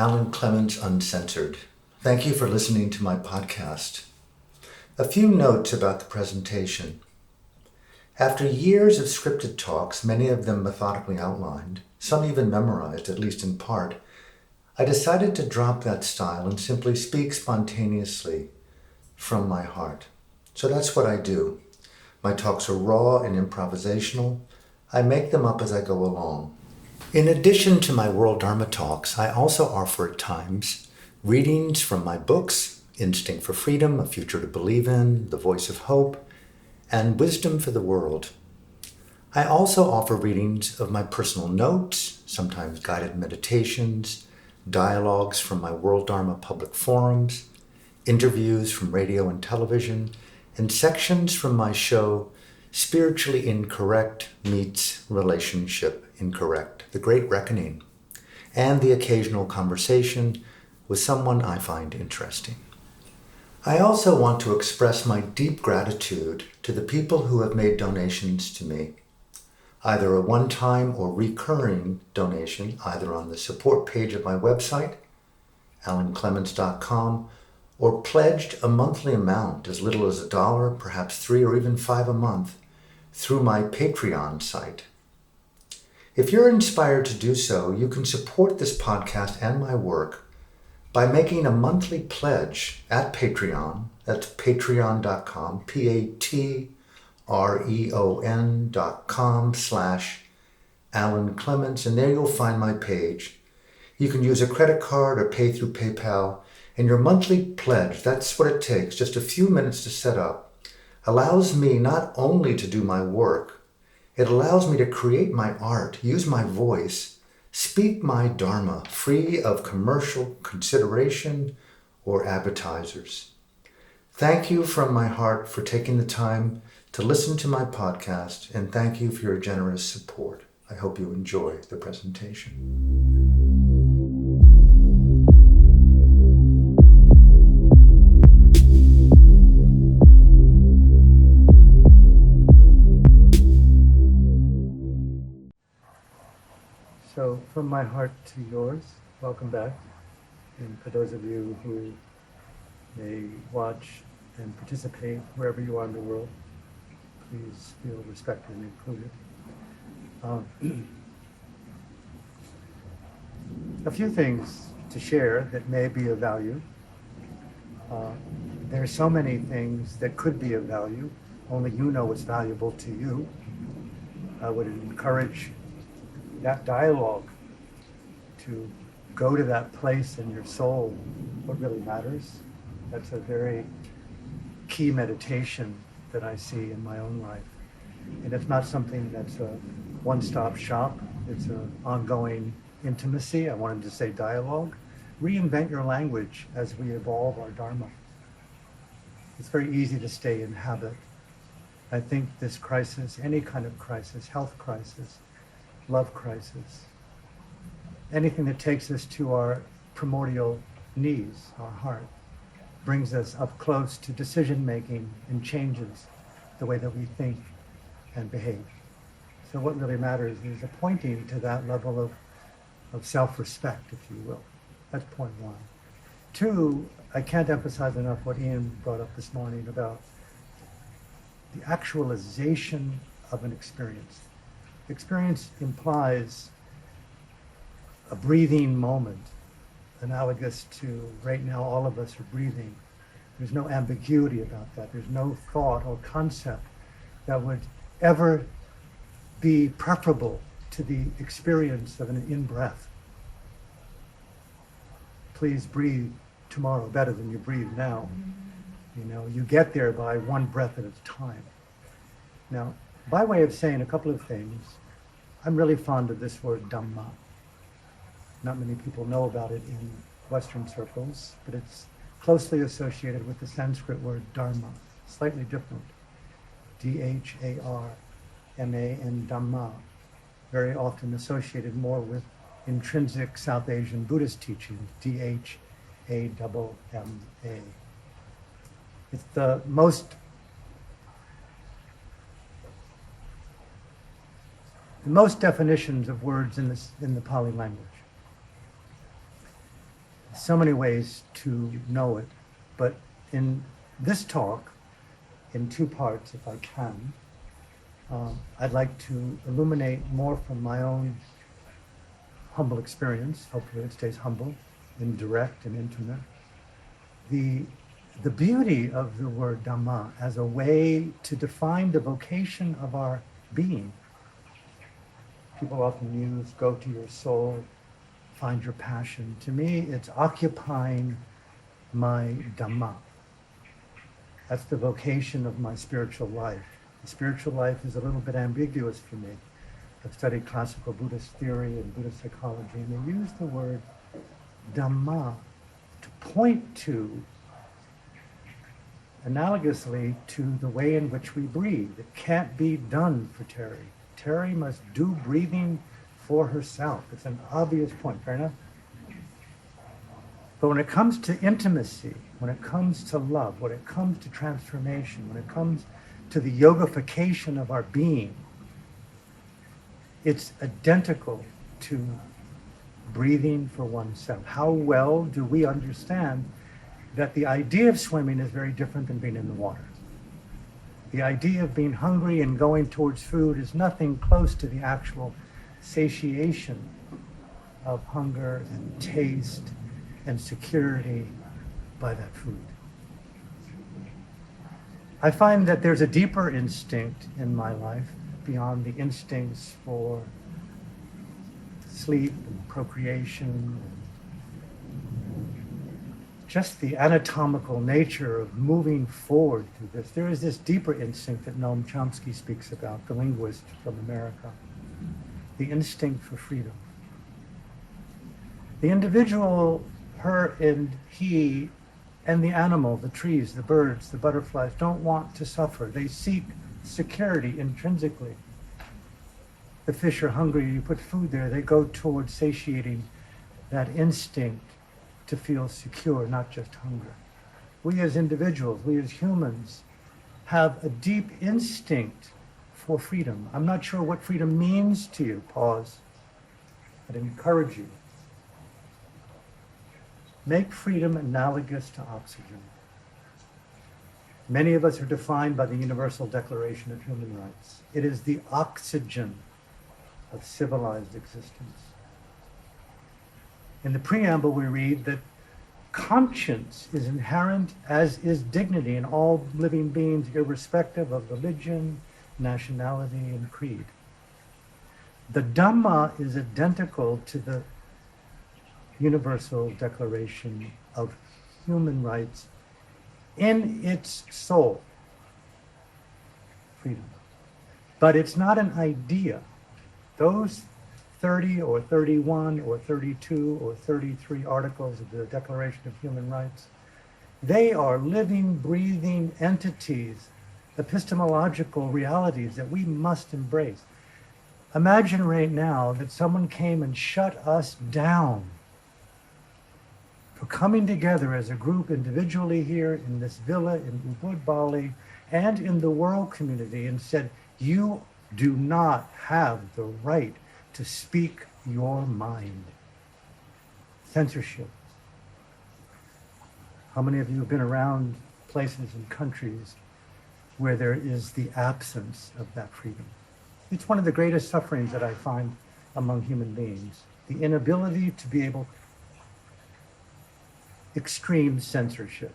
Alan Clements Uncensored. Thank you for listening to my podcast. A few notes about the presentation. After years of scripted talks, many of them methodically outlined, some even memorized, at least in part, I decided to drop that style and simply speak spontaneously from my heart. So that's what I do. My talks are raw and improvisational. I make them up as I go along. In addition to my World Dharma talks, I also offer at times readings from my books, Instinct for Freedom, A Future to Believe in, The Voice of Hope, and Wisdom for the World. I also offer readings of my personal notes, sometimes guided meditations, dialogues from my World Dharma public forums, interviews from radio and television, and sections from my show, Spiritually Incorrect Meets Relationship Incorrect, The Great Reckoning, and the occasional conversation with someone I find interesting. I also want to express my deep gratitude to the people who have made donations to me, either a one-time or recurring donation, either on the support page of my website, alanclements.com, or pledged a monthly amount as little as $1, perhaps $3 or even $5 a month, through my Patreon site. If you're inspired to do so, you can support this podcast and my work by making a monthly pledge at Patreon. That's patreon.com, patreon.com/Alan Clements, and there you'll find my page. You can use a credit card or pay through PayPal, and your monthly pledge, that's what it takes, just a few minutes to set up, allows me not only to do my work, it allows me to create my art, use my voice, speak my Dharma, free of commercial consideration or advertisers. Thank you from my heart for taking the time to listen to my podcast, and thank you for your generous support. I hope you enjoy the presentation. So, from my heart to yours, welcome back. And for those of you who may watch and participate wherever you are in the world, please feel respected and included. A few things to share that may be of value. There are so many things that could be of value. Only you know what's valuable to you. I would encourage that dialogue to go to that place in your soul, what really matters. That's a very key meditation that I see in my own life. And it's not something that's a one-stop shop. It's an ongoing intimacy. I wanted to say dialogue. Reinvent your language as we evolve our Dharma. It's very easy to stay in habit. I think this crisis, any kind of crisis, health crisis, love crisis, anything that takes us to our primordial knees, our heart, brings us up close to decision making and changes the way that we think and behave. So what really matters is pointing to that level of self-respect, if you will. That's point one. Two, I can't emphasize enough what Ian brought up this morning about the actualization of an experience. Experience implies a breathing moment, analogous to right now all of us are breathing. There's no ambiguity about that. There's no thought or concept that would ever be preferable to the experience of an in-breath. Please breathe tomorrow better than you breathe now. You get there by one breath at a time. Now, by way of saying a couple of things, I'm really fond of this word Dhamma. Not many people know about it in Western circles, but it's closely associated with the Sanskrit word Dharma, slightly different. D-H-A-R-M-A and Dhamma, very often associated more with intrinsic South Asian Buddhist teaching, D-H-A-M-M-A. It's the most definitions of words in the Pali language. so many ways to know it, but in this talk, in two parts, if I can, I'd like to illuminate more from my own humble experience. Hopefully it stays humble and direct and intimate. The beauty of the word Dhamma as a way to define the vocation of our being. People often use, go to your soul, find your passion. To me, it's occupying my Dhamma. That's the vocation of my spiritual life. The spiritual life is a little bit ambiguous for me. I've studied classical Buddhist theory and Buddhist psychology, and they use the word Dhamma to point to, analogously to the way in which we breathe. It can't be done for Terry. Terry must do breathing for herself. It's an obvious point, fair enough? But when it comes to intimacy, when it comes to love, when it comes to transformation, when it comes to the yogification of our being, it's identical to breathing for oneself. How well do we understand that the idea of swimming is very different than being in the water? The idea of being hungry and going towards food is nothing close to the actual satiation of hunger and taste and security by that food. I find that there's a deeper instinct in my life beyond the instincts for sleep and procreation, just the anatomical nature of moving forward through this. There is this deeper instinct that Noam Chomsky speaks about, the linguist from America, the instinct for freedom. The individual, her and he, and the animal, the trees, the birds, the butterflies, don't want to suffer. They seek security intrinsically. The fish are hungry, you put food there, they go towards satiating that instinct to feel secure, not just hunger. We as individuals, we as humans, have a deep instinct for freedom. I'm not sure what freedom means to you. Pause. I'd encourage you. Make freedom analogous to oxygen. Many of us are defined by the Universal Declaration of Human Rights. It is the oxygen of civilized existence. In the preamble, we read that conscience is inherent, as is dignity, in all living beings, irrespective of religion, nationality, and creed. The Dhamma is identical to the Universal Declaration of Human Rights in its soul, freedom. But it's not an idea. Those 30 or 31 or 32 or 33 articles of the Declaration of Human Rights, they are living, breathing entities, epistemological realities that we must embrace. Imagine right now that someone came and shut us down for coming together as a group individually here in this villa in Ubud, Bali, and in the world community, and said, you do not have the right to speak your mind. Censorship. How many of you have been around places and countries where there is the absence of that freedom? It's one of the greatest sufferings that I find among human beings, the inability to be able extreme censorship.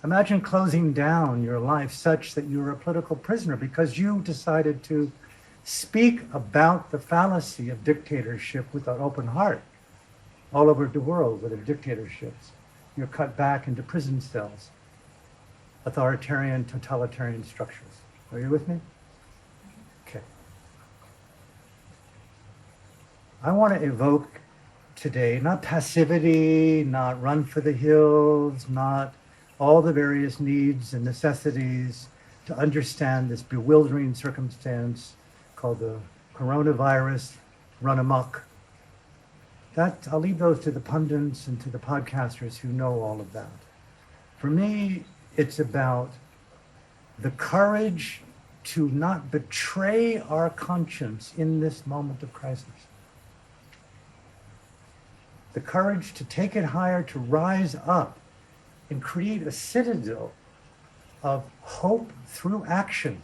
Imagine closing down your life such that you're a political prisoner because you decided to speak about the fallacy of dictatorship with an open heart. All over the world where there are dictatorships, you're cut back into prison cells, authoritarian, totalitarian structures. Are you with me? Okay. I want to evoke today, not passivity, not run for the hills, not all the various needs and necessities to understand this bewildering circumstance called the coronavirus run amok. That, I'll leave those to the pundits and to the podcasters who know all of that. For me, it's about the courage to not betray our conscience in this moment of crisis. the courage to take it higher, to rise up and create a citadel of hope through action.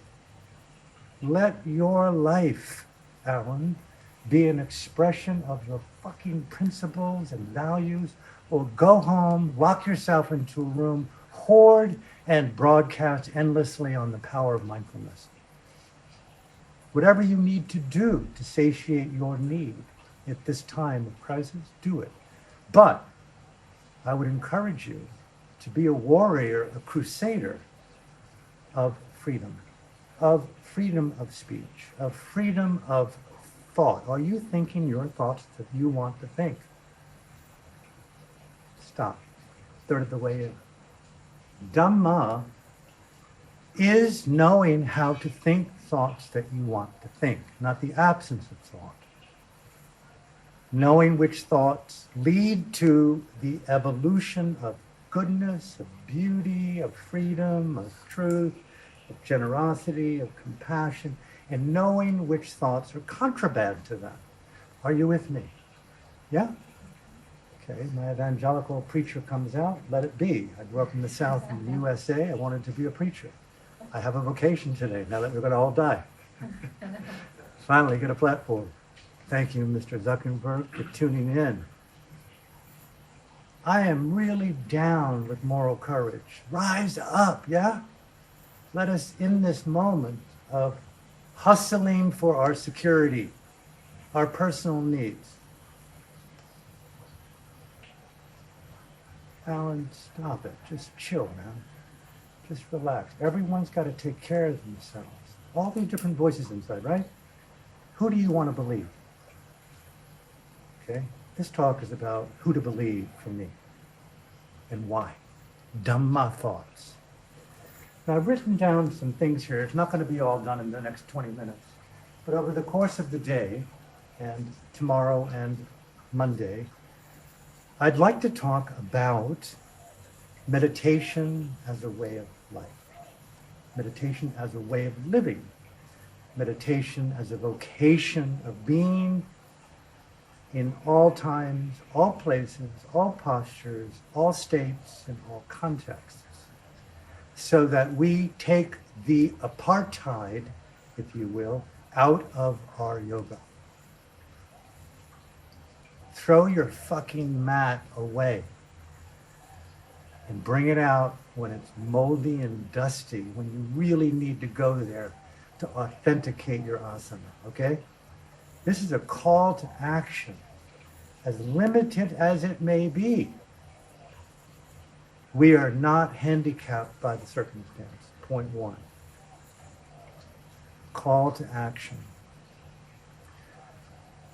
Let your life, Alan, be an expression of your fucking principles and values, or go home, lock yourself into a room, hoard and broadcast endlessly on the power of mindfulness. Whatever you need to do to satiate your need at this time of crisis, do it. But I would encourage you to be a warrior, a crusader of freedom of speech, of freedom of thought. Are you thinking your thoughts that you want to think? Stop. Third of the way in. Dhamma is knowing how to think thoughts that you want to think, not the absence of thought. Knowing which thoughts lead to the evolution of goodness, of beauty, of freedom, of truth, of generosity, of compassion, and knowing which thoughts are contraband to that. Are you with me? Yeah? Okay, my evangelical preacher comes out, let it be. I grew up in the South in the USA. I wanted to be a preacher. I have a vocation today, now that we're going to all die. Finally get a platform. Thank you, Mr. Zuckerberg, for tuning in. I am really down with moral courage. Rise up, yeah? Let us, in this moment of hustling for our security, our personal needs. Alan, stop it. Just chill, man. Just relax. Everyone's got to take care of themselves. All these different voices inside, right? Who do you want to believe? Okay? This talk is about who to believe for me and why. Dhamma thoughts. Now, I've written down some things here. It's not going to be all done in the next 20 minutes. But over the course of the day, and tomorrow and Monday, I'd like to talk about meditation as a way of life. Meditation as a way of living. Meditation as a vocation of being in all times, all places, all postures, all states, and all contexts, so that we take the apartheid, if you will, out of our yoga. Throw your fucking mat away and bring it out when it's moldy and dusty, when you really need to go there to authenticate your asana, okay? This is a call to action, as limited as it may be. We are not handicapped by the circumstance. Point one. Call to action.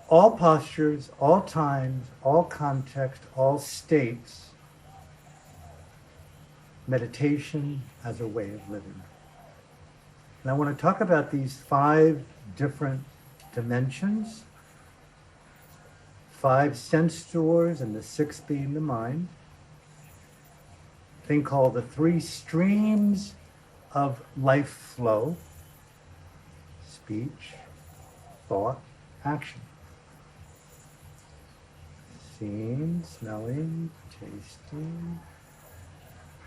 All postures, all times, all contexts, all states, meditation as a way of living. And I want to talk about these 5 different dimensions, 5 sense doors, and the 6th being the mind. A thing called the 3 streams of life flow: speech, thought, action. Seeing, smelling, tasting,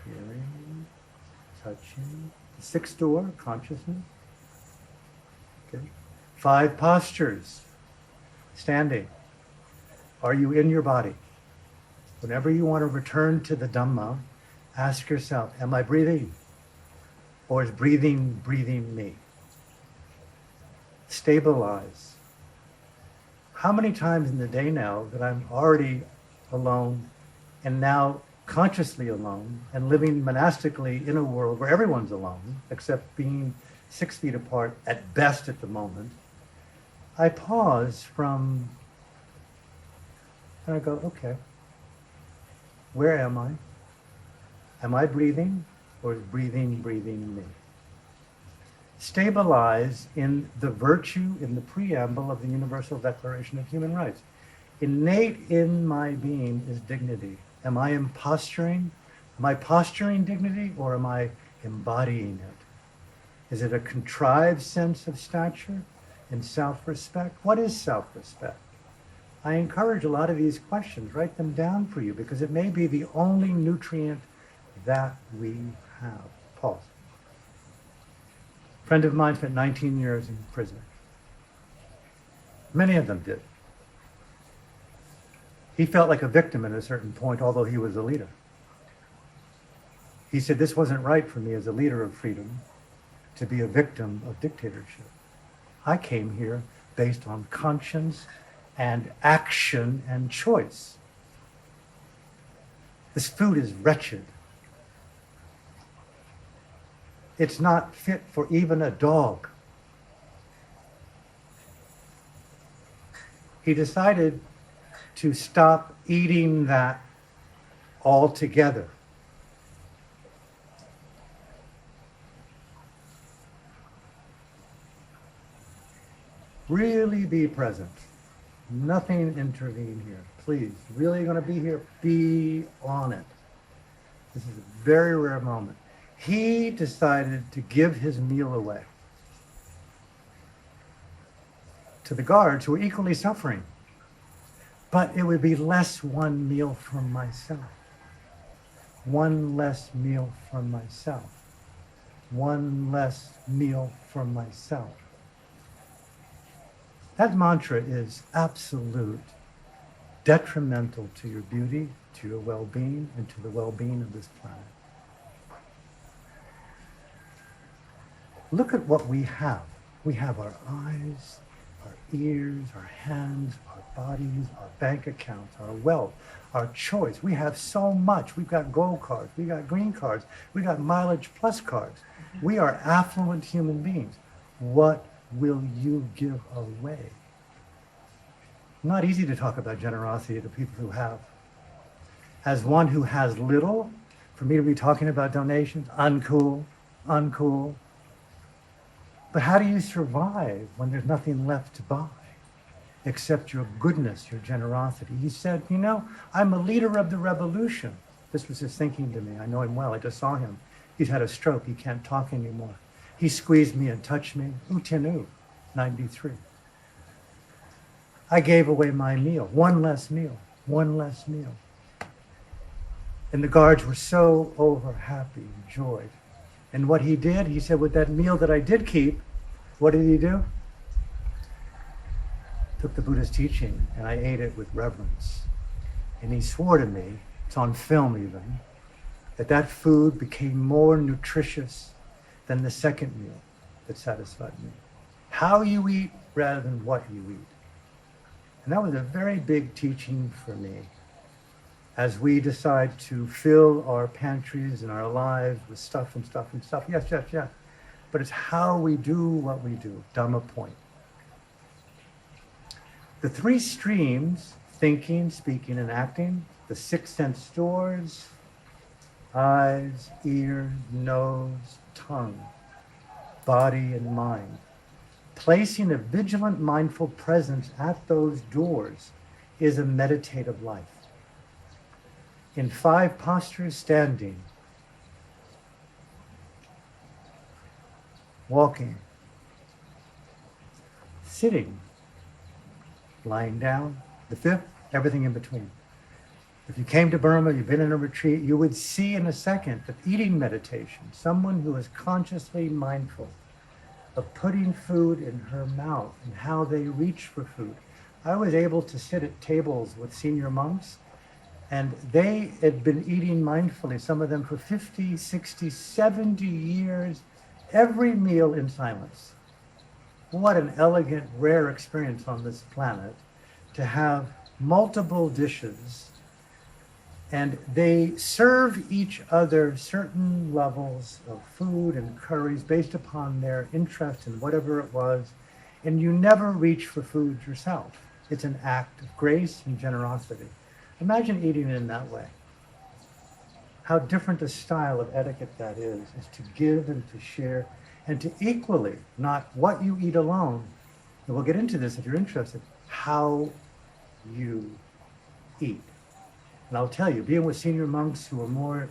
hearing, touching. The 6th door, consciousness. Okay. 5 postures. Standing. Are you in your body? Whenever you want to return to the Dhamma, ask yourself, am I breathing? Or is breathing me? Stabilize. How many times in the day now that I'm already alone and now consciously alone and living monastically in a world where everyone's alone, except being 6 feet apart at best at the moment, I pause from, and I go, okay, where am I? Am I breathing, or is breathing me? Stabilize in the virtue in the preamble of the Universal Declaration of Human Rights. Innate in my being is dignity. Am I posturing? Am I posturing dignity, or am I embodying it? Is it a contrived sense of stature and self-respect? What is self-respect? I encourage a lot of these questions, write them down for you, because it may be the only nutrient that we have. Pause. A friend of mine spent 19 years in prison. Many of them did. He felt like a victim at a certain point, although he was a leader. He said, this wasn't right for me as a leader of freedom to be a victim of dictatorship. I came here based on conscience and action and choice. This food is wretched. It's not fit for even a dog. He decided to stop eating that altogether. Really be present. Nothing intervene here. Please, really going to be here? Be on it. This is a very rare moment. He decided to give his meal away to the guards who were equally suffering. But it would be less one meal from myself. One less meal from myself. One less meal from myself. That mantra is absolute, detrimental to your beauty, to your well-being, and to the well-being of this planet. Look at what we have. We have our eyes, our ears, our hands, our bodies, our bank accounts, our wealth, our choice. We have so much. We've got gold cards, we got green cards, we got mileage plus cards. We are affluent human beings. What will you give away? Not easy to talk about generosity to people who have. As one who has little, for me to be talking about donations, uncool. But how do you survive when there's nothing left to buy except your goodness, your generosity? He said, I'm a leader of the revolution. This was his thinking to me. I know him well. I just saw him. He's had a stroke. He can't talk anymore. He squeezed me and touched me. Utenu, 93. I gave away my meal. One less meal. And the guards were so over happy, joyed. And what he did, he said, with that meal that I did keep, what did he do? Took the Buddha's teaching and I ate it with reverence. And he swore to me, it's on film even, that food became more nutritious than the second meal that satisfied me. How you eat rather than what you eat. And that was a very big teaching for me as we decide to fill our pantries and our lives with stuff. Yes. But it's how we do what we do. Dhamma point. The three streams, thinking, speaking, and acting, the 6 sense doors, eyes, ears, nose, tongue, body, and mind. Placing a vigilant, mindful presence at those doors is a meditative life. In 5 postures, standing, walking, sitting, lying down, the 5th, everything in between. If you came to Burma, you've been in a retreat, you would see in a second that eating meditation, someone who is consciously mindful of putting food in her mouth and how they reach for food. I was able to sit at tables with senior monks, and they had been eating mindfully, some of them for 50, 60, 70 years, every meal in silence. What an elegant, rare experience on this planet to have multiple dishes, and they serve each other certain levels of food and curries based upon their interest in whatever it was, and you never reach for food yourself. It's an act of grace and generosity. Imagine eating in that way. How different a style of etiquette that is to give and to share, and to equally, not what you eat alone, and we'll get into this if you're interested, how you eat. And I'll tell you, being with senior monks who were more,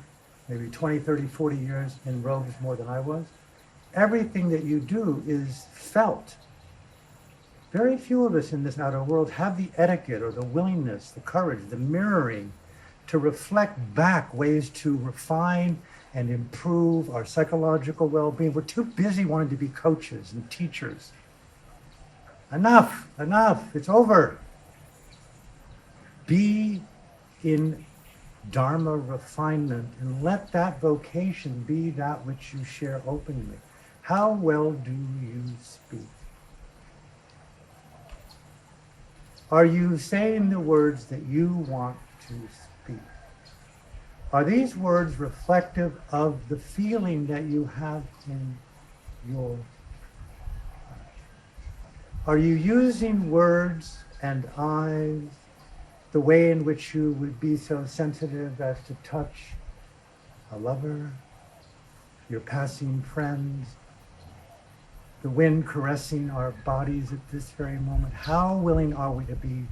maybe 20, 30, 40 years in robes more than I was, everything that you do is felt. Very few of us in this outer world have the etiquette or the willingness, the courage, the mirroring to reflect back ways to refine and improve our psychological well-being. We're too busy wanting to be coaches and teachers. Enough, it's over. Be in Dharma refinement and let that vocation be that which you share openly. How well do you speak? Are you saying the words that you want to speak? Are these words reflective of the feeling that you have in your heart? Are you using words and eyes the way in which you would be so sensitive as to touch a lover, your passing friends, the wind caressing our bodies at this very moment? How willing are we to be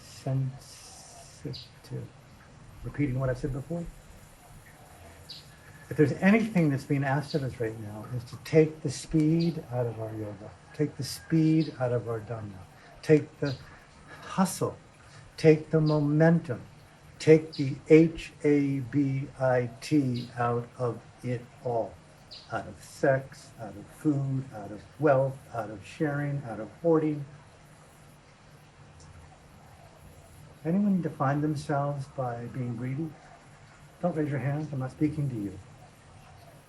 sensitive? Repeating what I said before. If there's anything that's being asked of us right now, is to take the speed out of our yoga, take the speed out of our Dhamma, take the hustle, take the momentum, take the HABIT out of it all. Out of sex, out of food, out of wealth, out of sharing, out of hoarding. Anyone define themselves by being greedy? Don't raise your hands, I'm not speaking to you.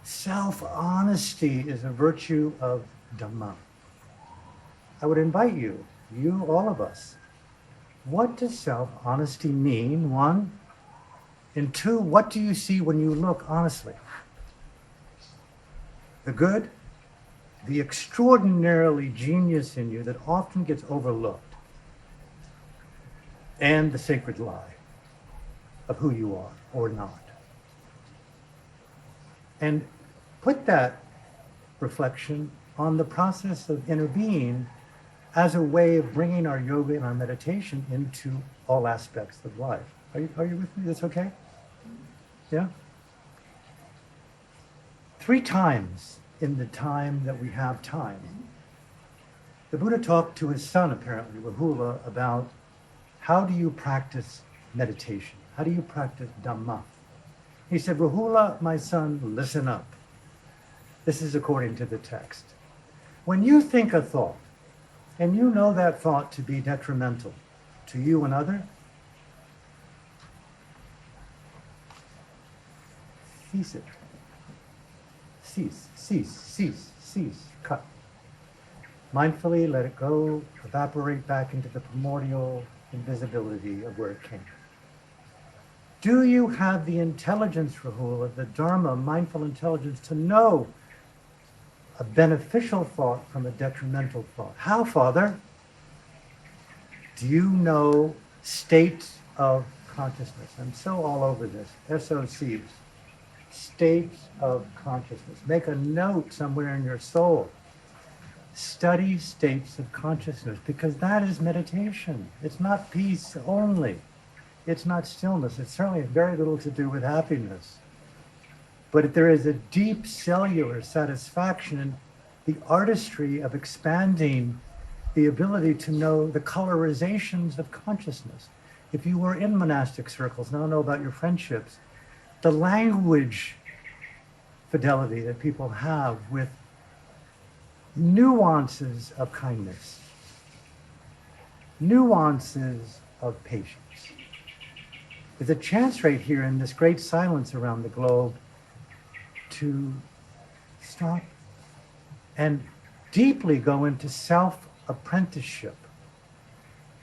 Self-honesty is a virtue of Dhamma. I would invite you, all of us, what does self-honesty mean? One, and two, what do you see when you look honestly? The good, the extraordinarily genius in you that often gets overlooked, and the sacred lie of who you are or not. And put that reflection on the process of inner being as a way of bringing our yoga and our meditation into all aspects of life. Are you with me? That's okay? Yeah? 3 times in the time that we have time, the Buddha talked to his son, apparently, Rahula, about how do you practice meditation? How do you practice Dhamma? He said, Rahula, my son, listen up. This is according to the text. When you think a thought, and you know that thought to be detrimental to you and other, cease it. Cease, cut. Mindfully let it go, evaporate back into the primordial invisibility of where it came. Do you have the intelligence, Rahul, of the Dharma, mindful intelligence, to know a beneficial thought from a detrimental thought? How, Father? Do you know states of consciousness? I'm so all over this. SOCs. States of consciousness. Make a note somewhere in your soul. Study states of consciousness, because that is meditation. It's not peace only. It's not stillness. It certainly has very little to do with happiness. But there is a deep cellular satisfaction in the artistry of expanding the ability to know the colorizations of consciousness. If you were in monastic circles, and I don't know about your friendships, the language fidelity that people have with nuances of kindness, nuances of patience. There's a chance right here in this great silence around the globe to stop and deeply go into self-apprenticeship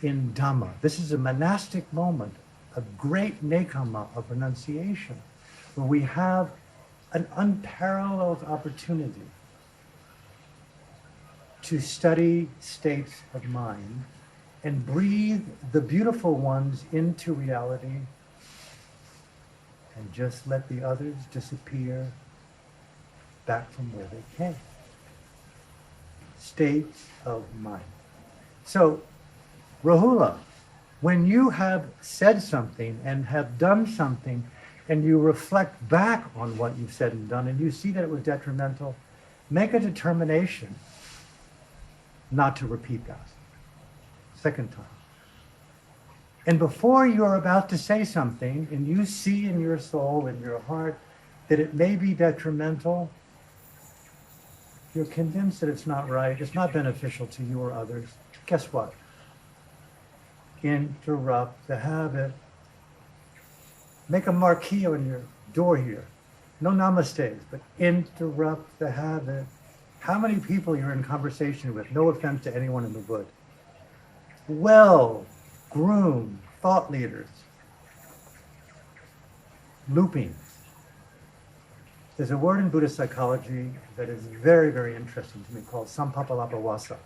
in Dhamma. This is a monastic moment, a great nekama of renunciation, where we have an unparalleled opportunity to study states of mind and breathe the beautiful ones into reality and just let the others disappear back from where they came. States of mind. So, Rahula, when you have said something and have done something and you reflect back on what you've said and done and you see that it was detrimental, make a determination not to repeat that. Second time. And before you're about to say something, and you see in your soul, in your heart, that it may be detrimental, you're convinced that it's not right, it's not beneficial to you or others, guess what? Interrupt the habit. Make a marquee on your door here. No namaste, but interrupt the habit. How many people you're in conversation with, no offense to anyone in the Ubud, well-groomed thought leaders, looping. There's a word in Buddhist psychology that is very, very interesting to me called sampapalapawasa.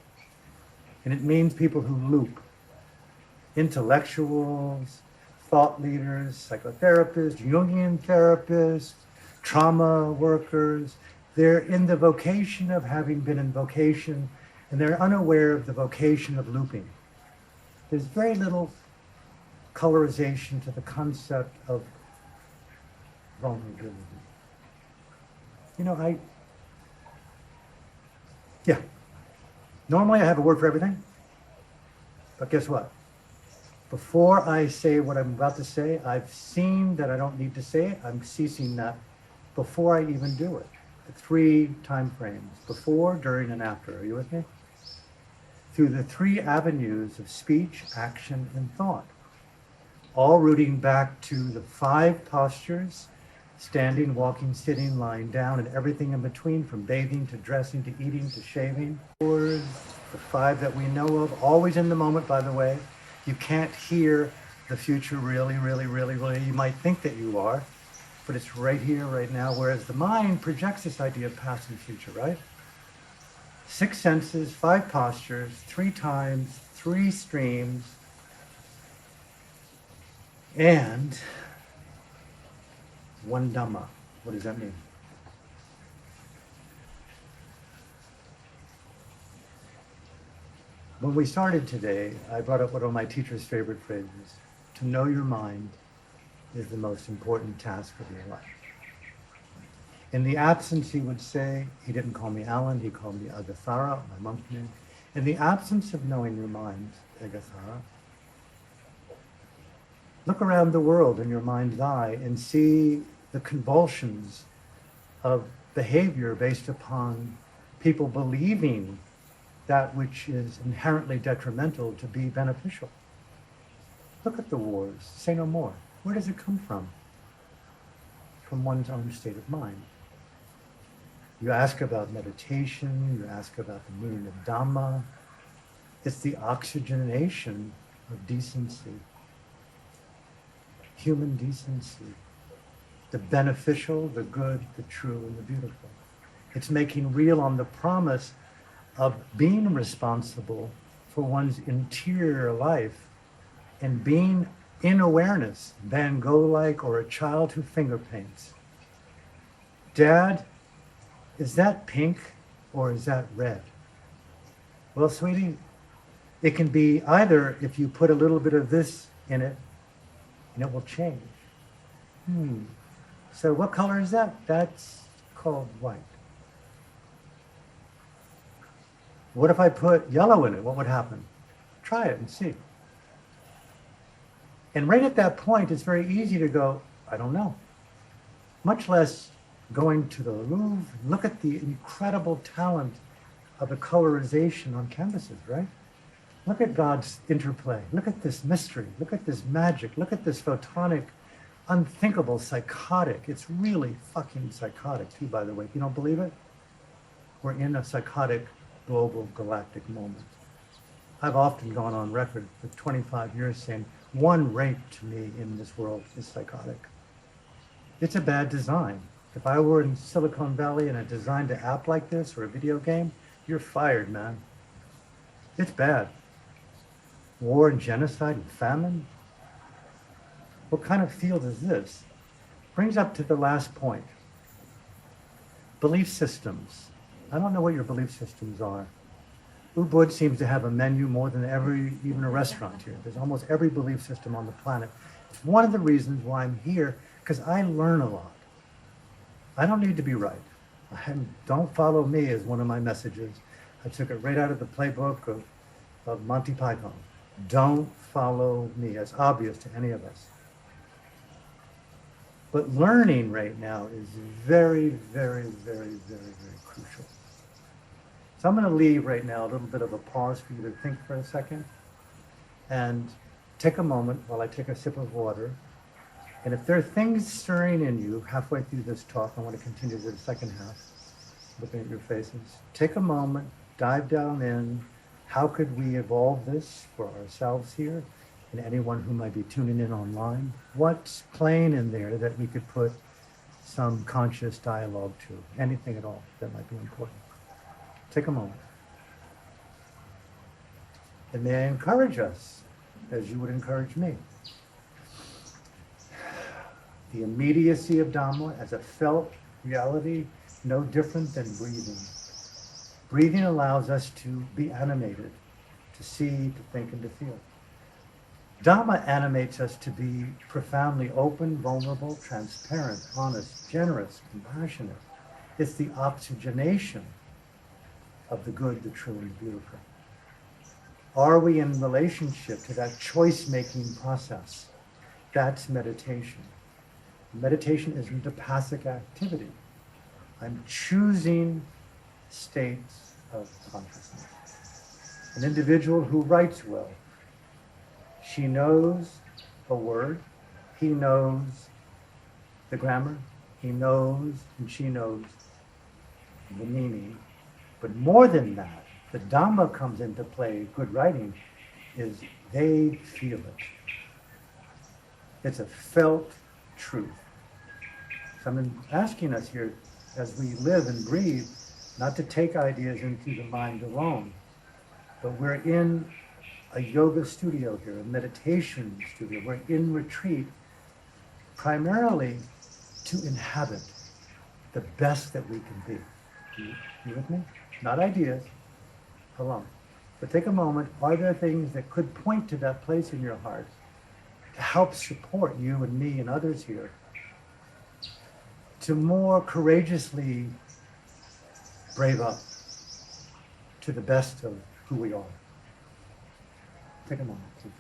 And it means people who loop. Intellectuals, thought leaders, psychotherapists, Jungian therapists, trauma workers. They're in the vocation of having been in vocation, and they're unaware of the vocation of looping. There's very little colorization to the concept of vulnerability. You know, normally I have a word for everything, but guess what? Before I say what I'm about to say, I've seen that I don't need to say it. I'm ceasing that before I even do it. 3 time frames, before, during, and after. Are you with me? Through the 3 avenues of speech, action, and thought. All rooting back to the 5 postures, standing, walking, sitting, lying down, and everything in between, from bathing to dressing to eating to shaving. The 5 that we know of, always in the moment, by the way. You can't hear the future really. You might think that you are, but it's right here, right now, whereas the mind projects this idea of past and future, right? 6 senses, 5 postures, 3 times, 3 streams, and 1 Dhamma. What does that mean? When we started today, I brought up one of my teacher's favorite phrases. To know your mind is the most important task of your life. In the absence, he would say, he didn't call me Alan, he called me Agathara, my monk name. In the absence of knowing your mind, Agathara, look around the world in your mind's eye and see the convulsions of behavior based upon people believing that which is inherently detrimental to be beneficial. Look at the wars, say no more. Where does it come from? From one's own state of mind. You ask about meditation, you ask about the meaning of Dhamma. It's the oxygenation of decency, human decency, the beneficial, the good, the true, and the beautiful. It's making real on the promise of being responsible for one's interior life and being in awareness, Van Gogh-like, or a child who finger paints. Dad, is that pink or is that red? Well, sweetie, it can be either if you put a little bit of this in it and it will change. So what color is that? That's called white. What if I put yellow in it? What would happen? Try it and see. And right at that point, it's very easy to go, I don't know. Much less going to the Louvre. Look at the incredible talent of the colorization on canvases, right? Look at God's interplay. Look at this mystery. Look at this magic. Look at this photonic, unthinkable, psychotic. It's really fucking psychotic too, by the way. If you don't believe it, we're in a psychotic global galactic moment. I've often gone on record for 25 years saying one rape to me in this world is psychotic. It's a bad design. If I were in Silicon Valley and I designed an app like this or a video game, you're fired, man. It's bad. War and genocide and famine. What kind of field is this? Brings up to the last point. Belief systems. I don't know what your belief systems are. Ubud seems to have a menu more than even a restaurant here. There's almost every belief system on the planet. It's one of the reasons why I'm here, because I learn a lot. I don't need to be right. Don't follow me is one of my messages. I took it right out of the playbook of Monty Python. Don't follow me, as obvious to any of us. But learning right now is very, very, very, very, very crucial. So I'm going to leave right now a little bit of a pause for you to think for a second and take a moment while I take a sip of water. And if there are things stirring in you halfway through this talk, I want to continue to the second half, looking at your faces. Take a moment, dive down in. How could we evolve this for ourselves here and anyone who might be tuning in online? What's playing in there that we could put some conscious dialogue to? Anything at all that might be important. Take a moment. And may I encourage us, as you would encourage me. The immediacy of Dhamma as a felt reality, no different than breathing. Breathing allows us to be animated, to see, to think, and to feel. Dhamma animates us to be profoundly open, vulnerable, transparent, honest, generous, compassionate. It's the oxygenation of the good, the true, and the beautiful. Are we in relationship to that choice-making process? That's meditation. Meditation isn't a passive activity. I'm choosing states of consciousness. An individual who writes well, she knows a word, he knows the grammar, he knows and she knows the meaning. But more than that, the Dhamma comes into play, good writing, is they feel it. It's a felt truth. So I'm asking us here, as we live and breathe, not to take ideas into the mind alone, but we're in a yoga studio here, a meditation studio. We're in retreat primarily to inhabit the best that we can be. You with me? Not ideas, alone. But take a moment. Are there things that could point to that place in your heart to help support you and me and others here to more courageously brave up to the best of who we are? Take a moment, please.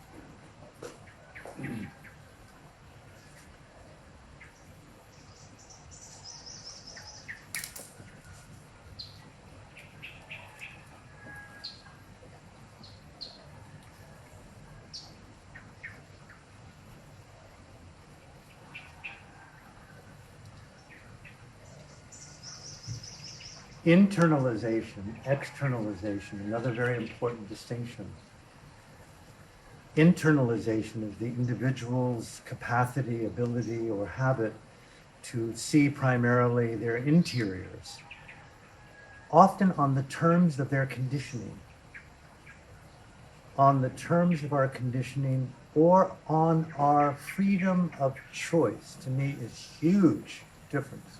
Internalization, externalization, another very important distinction. Internalization is the individual's capacity, ability, or habit to see primarily their interiors, often on the terms of their conditioning, on the terms of our conditioning, or on our freedom of choice. To me, is huge difference.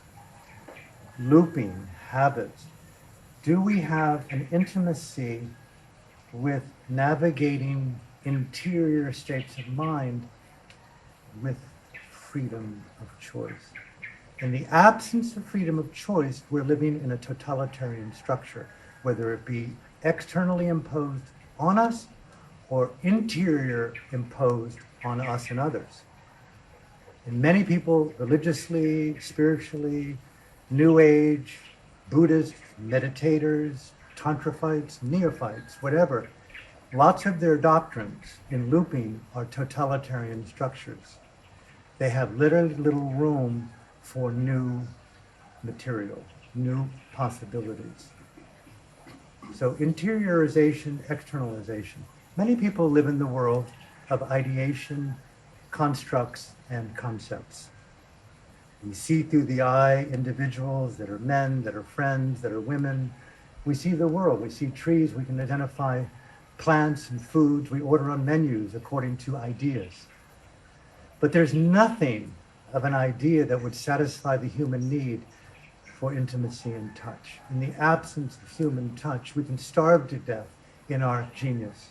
Looping, habits. Do we have an intimacy with navigating interior states of mind with freedom of choice? In the absence of freedom of choice, we're living in a totalitarian structure, whether it be externally imposed on us or interior imposed on us and others. And many people, religiously, spiritually, New Age, Buddhists, meditators, Tantraphites, neophytes, whatever, lots of their doctrines in looping are totalitarian structures. They have literally little room for new material, new possibilities. So interiorization, externalization. Many people live in the world of ideation, constructs, and concepts. We see through the eye individuals that are men, that are friends, that are women. We see the world. We see trees. We can identify plants and foods. We order on menus according to ideas. But there's nothing of an idea that would satisfy the human need for intimacy and touch. In the absence of human touch, we can starve to death in our genius.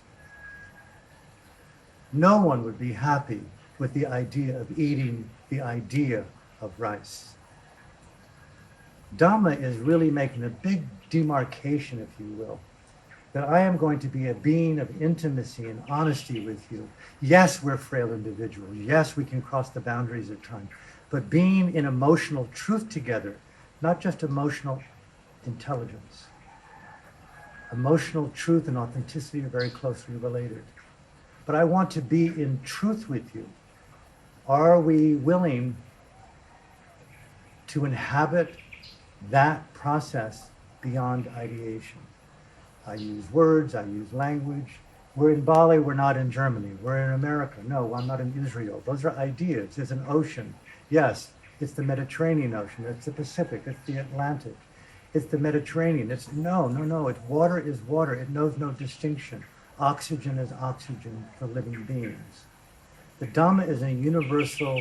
No one would be happy with the idea of eating the idea of rice. Dhamma is really making a big demarcation, if you will, that I am going to be a being of intimacy and honesty with you. Yes, we're frail individuals. Yes, we can cross the boundaries at times. But being in emotional truth together, not just emotional intelligence. Emotional truth and authenticity are very closely related. But I want to be in truth with you. Are we willing to inhabit that process beyond ideation? I use words, I use language. We're in Bali, we're not in Germany. We're in America. No, I'm not in Israel. Those are ideas. There's an ocean. Yes, it's the Mediterranean Ocean. It's the Pacific. It's the Atlantic. It's the Mediterranean. It's no. It's water is water. It knows no distinction. Oxygen is oxygen for living beings. The Dhamma is a universal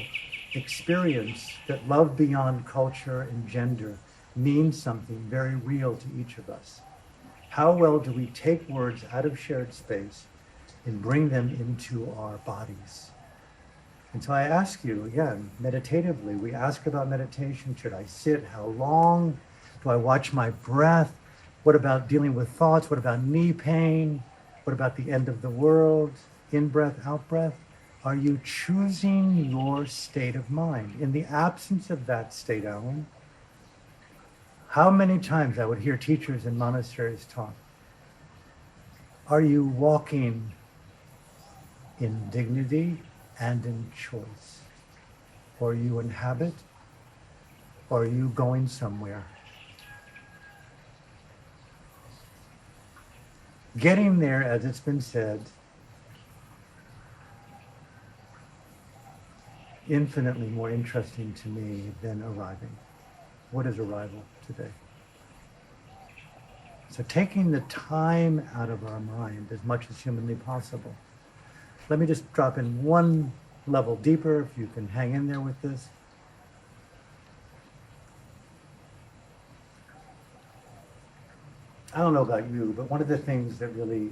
experience that love beyond culture and gender means something very real to each of us. How well do we take words out of shared space and bring them into our bodies? And so I ask you, again, meditatively, we ask about meditation. Should I sit? How long? Do I watch my breath? What about dealing with thoughts? What about knee pain? What about the end of the world? In breath, out breath? Are you choosing your state of mind? In the absence of that state, Alan, how many times I would hear teachers in monasteries talk, are you walking in dignity and in choice? Or you inhabit? Or are you going somewhere? Getting there, as it's been said, infinitely more interesting to me than arriving. What is arrival today? So taking the time out of our mind as much as humanly possible. Let me just drop in one level deeper, if you can hang in there with this. I don't know about you, but one of the things that really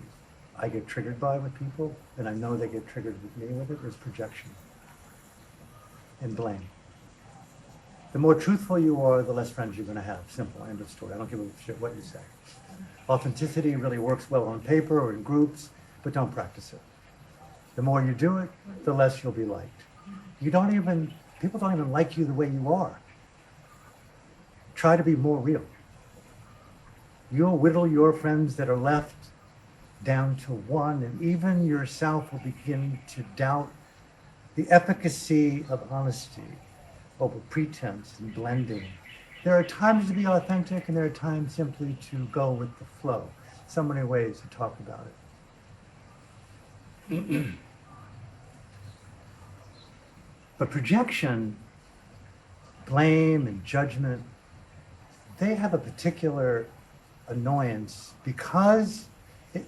I get triggered by with people, and I know they get triggered with me with it, is projection and blame. The more truthful you are, the less friends you're going to have. Simple, end of story. I don't give a shit what you say. Authenticity really works well on paper or in groups, but don't practice it. The more you do it, the less you'll be liked. People don't even like you the way you are. Try to be more real. You'll whittle your friends that are left down to one, and even yourself will begin to doubt the efficacy of honesty over pretense and blending. There are times to be authentic, and there are times simply to go with the flow. So many ways to talk about it. But projection, blame, and judgment, they have a particular annoyance because,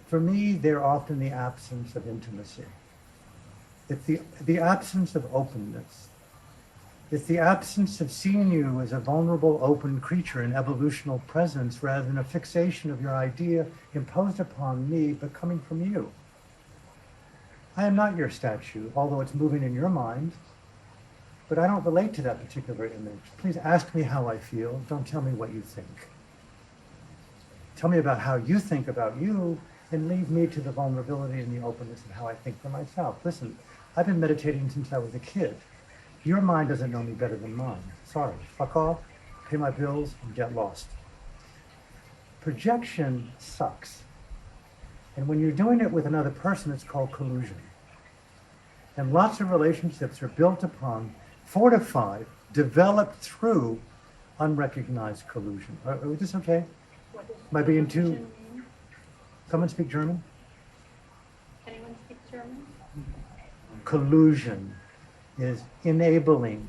for me, they're often the absence of intimacy. It's the absence of openness. It's the absence of seeing you as a vulnerable, open creature in evolutional presence rather than a fixation of your idea imposed upon me but coming from you. I am not your statue, although it's moving in your mind, but I don't relate to that particular image. Please ask me how I feel. Don't tell me what you think. Tell me about how you think about you and leave me to the vulnerability and the openness of how I think for myself. Listen, I've been meditating since I was a kid. Your mind doesn't know me better than mine. Sorry, fuck off, pay my bills, and get lost. Projection sucks. And when you're doing it with another person, it's called collusion. And lots of relationships are built upon, fortified, developed through unrecognized collusion. Are we just okay? Am I being too... Someone speak German? Anyone speak German? Collusion is enabling.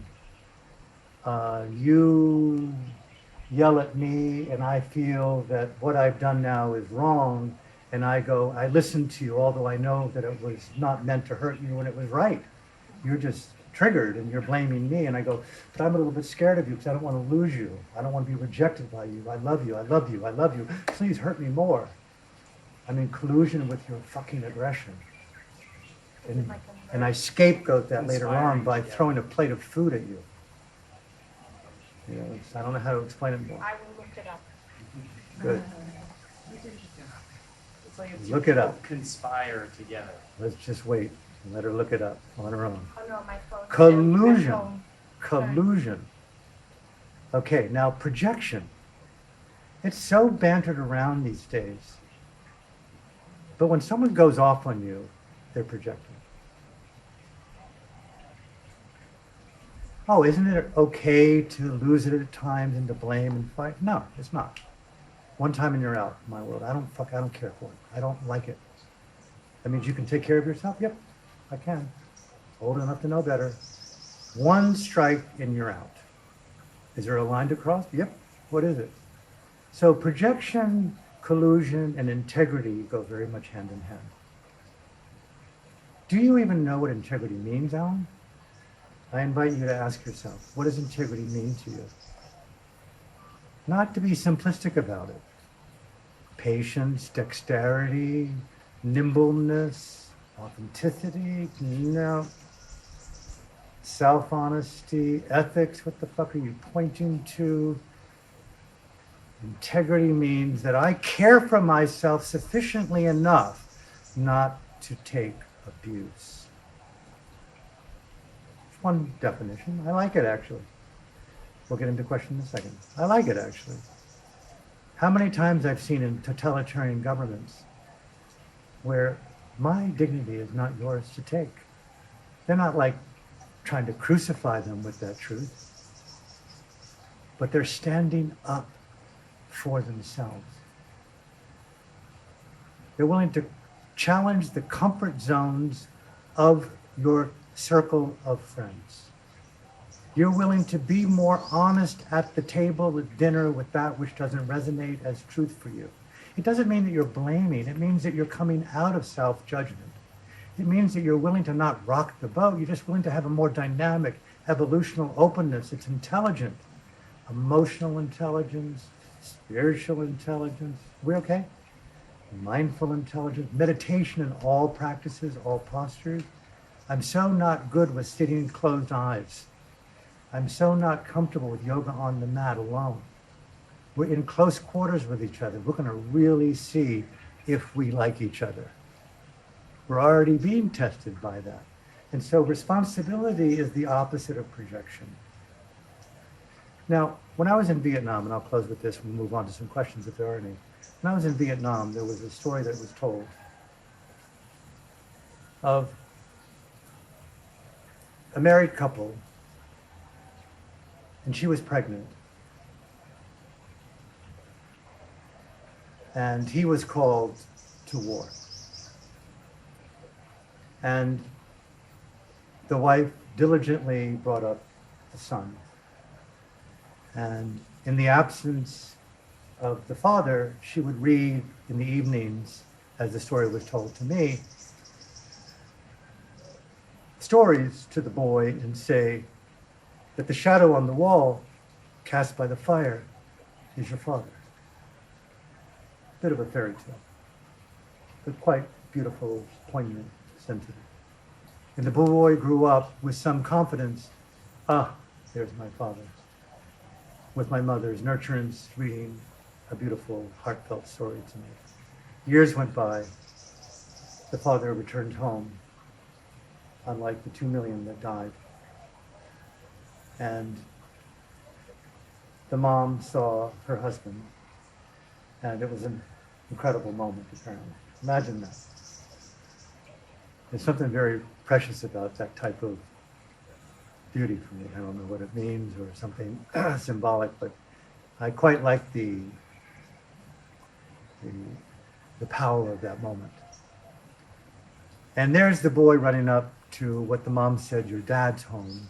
You yell at me and I feel that what I've done now is wrong, and I listen to you, although I know that it was not meant to hurt you when it was right. You're just triggered and you're blaming me, and I go, but I'm a little bit scared of you because I don't want to lose you. I don't want to be rejected by you. I love you, I love you, I love you. Please hurt me more. I'm in collusion with your fucking aggression. And I scapegoat that later on by throwing a plate of food at you. I don't know how to explain it more. I will look it up. Good. It's like if two Look it people up. conspire together. Let's just wait and let her look it up on her own. Oh no, my phone. Collusion. My phone. Collusion. Okay, now projection. It's so bantered around these days. But when someone goes off on you, they're projecting. Oh, isn't it okay to lose it at times and to blame and fight? No, it's not. One time and you're out, my world. I don't care for it. I don't like it. That means you can take care of yourself? Yep, I can. Old enough to know better. One strike and you're out. Is there a line to cross? Yep. What is it? So projection, collusion, and integrity go very much hand in hand. Do you even know what integrity means, Alan? I invite you to ask yourself, what does integrity mean to you? Not to be simplistic about it. Patience, dexterity, nimbleness, authenticity, no. Self-honesty, ethics, what the fuck are you pointing to? Integrity means that I care for myself sufficiently enough not to take abuse. It's one definition. I like it, actually. We'll get into question in a second. I like it, actually. How many times I've seen in totalitarian governments where my dignity is not yours to take. They're not like trying to crucify them with that truth, but they're standing up for themselves. They're willing to challenge the comfort zones of your circle of friends. You're willing to be more honest at the table at dinner with that which doesn't resonate as truth for you. It doesn't mean that you're blaming. It means that you're coming out of self-judgment. It means that you're willing to not rock the boat. You're just willing to have a more dynamic, evolutional openness. It's intelligent. Emotional intelligence, spiritual intelligence. We okay? Mindful intelligence, meditation in all practices, all postures. I'm so not good with sitting in closed eyes. I'm so not comfortable with yoga on the mat alone. We're in close quarters with each other. We're going to really see if we like each other. We're already being tested by that. And so responsibility is the opposite of projection. Now, when I was in Vietnam, and I'll close with this, we'll move on to some questions if there are any. When I was in Vietnam, there was a story that was told of a married couple, and she was pregnant. And he was called to war. And the wife diligently brought up the son. And in the absence of the father, she would read in the evenings, as the story was told to me, stories to the boy and say that the shadow on the wall cast by the fire is your father. Bit of a fairy tale, but quite beautiful, poignant, sensitive. And the boy grew up with some confidence. There's my father. With my mother's nurturance, reading a beautiful, heartfelt story to me. Years went by. The father returned home, unlike the 2 million that died. And the mom saw her husband, and it was an incredible moment, apparently. Imagine that. There's something very precious about that type of beauty for me. I don't know what it means or something symbolic, but I quite like the power of that moment. And there's the boy running up to what the mom said, your dad's home.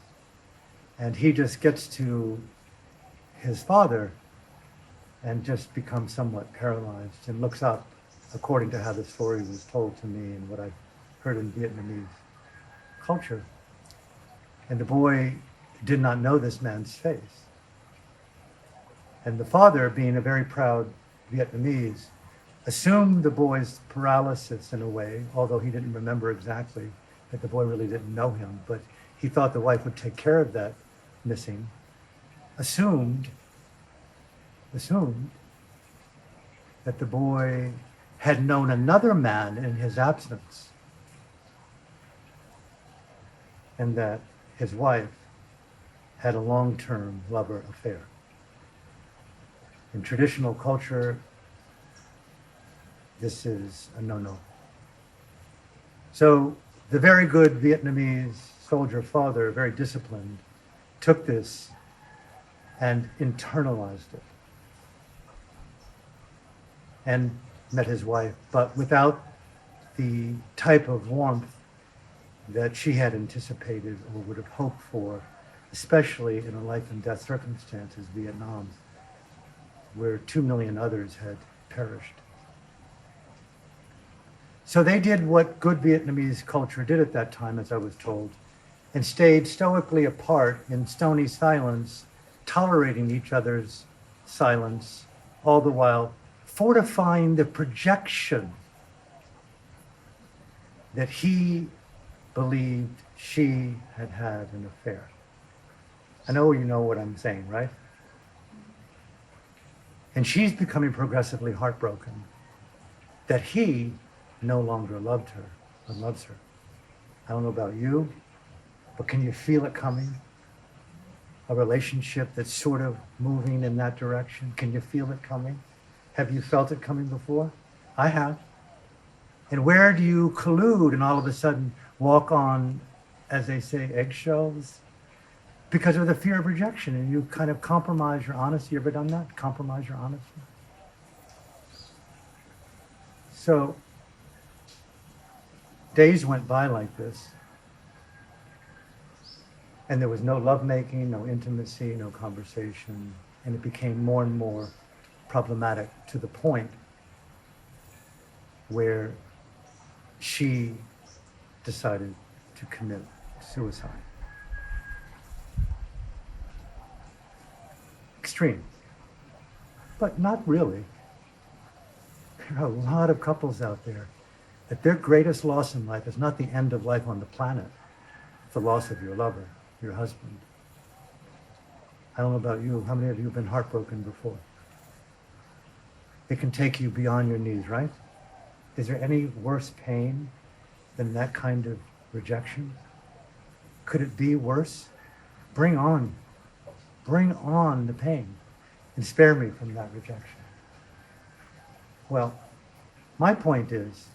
And he just gets to his father and just becomes somewhat paralyzed and looks up, according to how the story was told to me and what I've heard in Vietnamese culture. And the boy did not know this man's face. And the father, being a very proud Vietnamese, assumed the boy's paralysis in a way, although he didn't remember exactly that the boy really didn't know him, but he thought the wife would take care of that missing. Assumed that the boy had known another man in his absence, and that his wife had a long-term lover affair. In traditional culture, this is a no-no. So the very good Vietnamese soldier father, very disciplined, took this and internalized it and met his wife, but without the type of warmth that she had anticipated or would have hoped for, especially in a life and death circumstance as Vietnam, where 2 million others had perished. So they did what good Vietnamese culture did at that time, as I was told, and stayed stoically apart in stony silence, tolerating each other's silence, all the while fortifying the projection that he believed she had had an affair. I know you know what I'm saying, right? And she's becoming progressively heartbroken that he no longer loved her or loves her. I don't know about you, but can you feel it coming? A relationship that's sort of moving in that direction. Can you feel it coming? Have you felt it coming before? I have. And where do you collude and all of a sudden walk on, as they say, eggshells? Because of the fear of rejection, and you kind of compromise your honesty. You ever done that? Compromise your honesty? So days went by like this, and there was no lovemaking, no intimacy, no conversation, and it became more and more problematic to the point where she decided to commit suicide. Extreme, but not really. There are a lot of couples out there that their greatest loss in life is not the end of life on the planet, it's the loss of your lover, your husband. I don't know about you, how many of you have been heartbroken before? It can take you beyond your knees, right? Is there any worse pain than that kind of rejection? Could it be worse? Bring on the pain and spare me from that rejection. Well, my point is,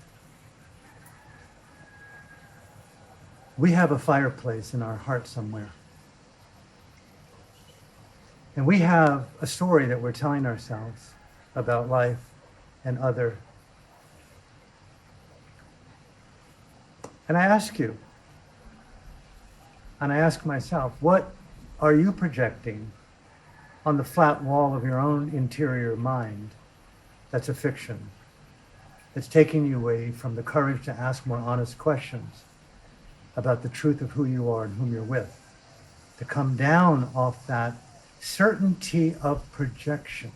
we have a fireplace in our heart somewhere. And we have a story that we're telling ourselves about life and other. And I ask you, and I ask myself, what are you projecting on the flat wall of your own interior mind that's a fiction, that's taking you away from the courage to ask more honest questions about the truth of who you are and whom you're with, to come down off that certainty of projection.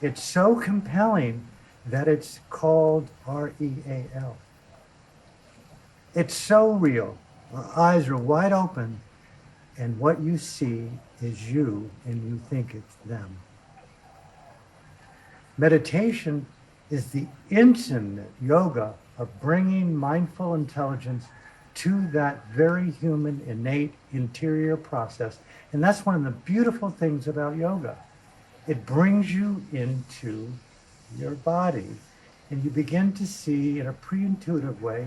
It's so compelling that it's called R-E-A-L. It's so real. Our eyes are wide open, and what you see is you, and you think it's them. Meditation is the intimate yoga of bringing mindful intelligence to that very human, innate, interior process. And that's one of the beautiful things about yoga. It brings you into your body, and you begin to see in a pre-intuitive way,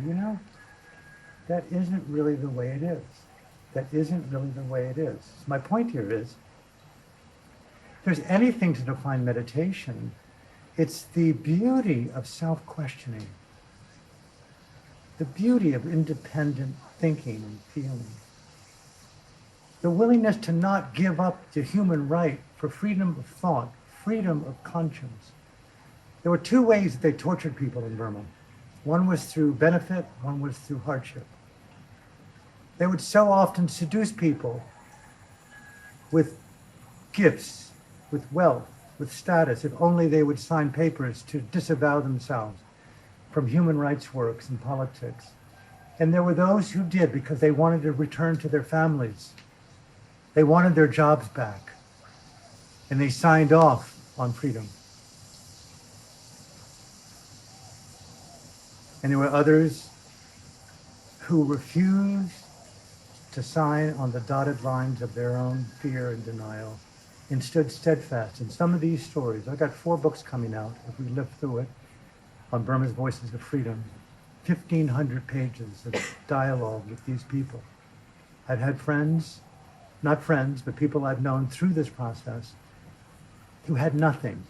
that isn't really the way it is. That isn't really the way it is. My point here is, if there's anything to define meditation, it's the beauty of self-questioning, the beauty of independent thinking and feeling, the willingness to not give up the human right for freedom of thought, freedom of conscience. There were two ways that they tortured people in Burma. One was through benefit, one was through hardship. They would so often seduce people with gifts, with wealth, with status, if only they would sign papers to disavow themselves from human rights works and politics. And there were those who did because they wanted to return to their families. They wanted their jobs back. And they signed off on freedom. And there were others who refused to sign on the dotted lines of their own fear and denial and stood steadfast. In some of these stories, I've got 4 books coming out, if we live through it, on Burma's Voices of Freedom, 1,500 pages of dialogue with these people. I've had friends, not friends, but people I've known through this process who had nothing,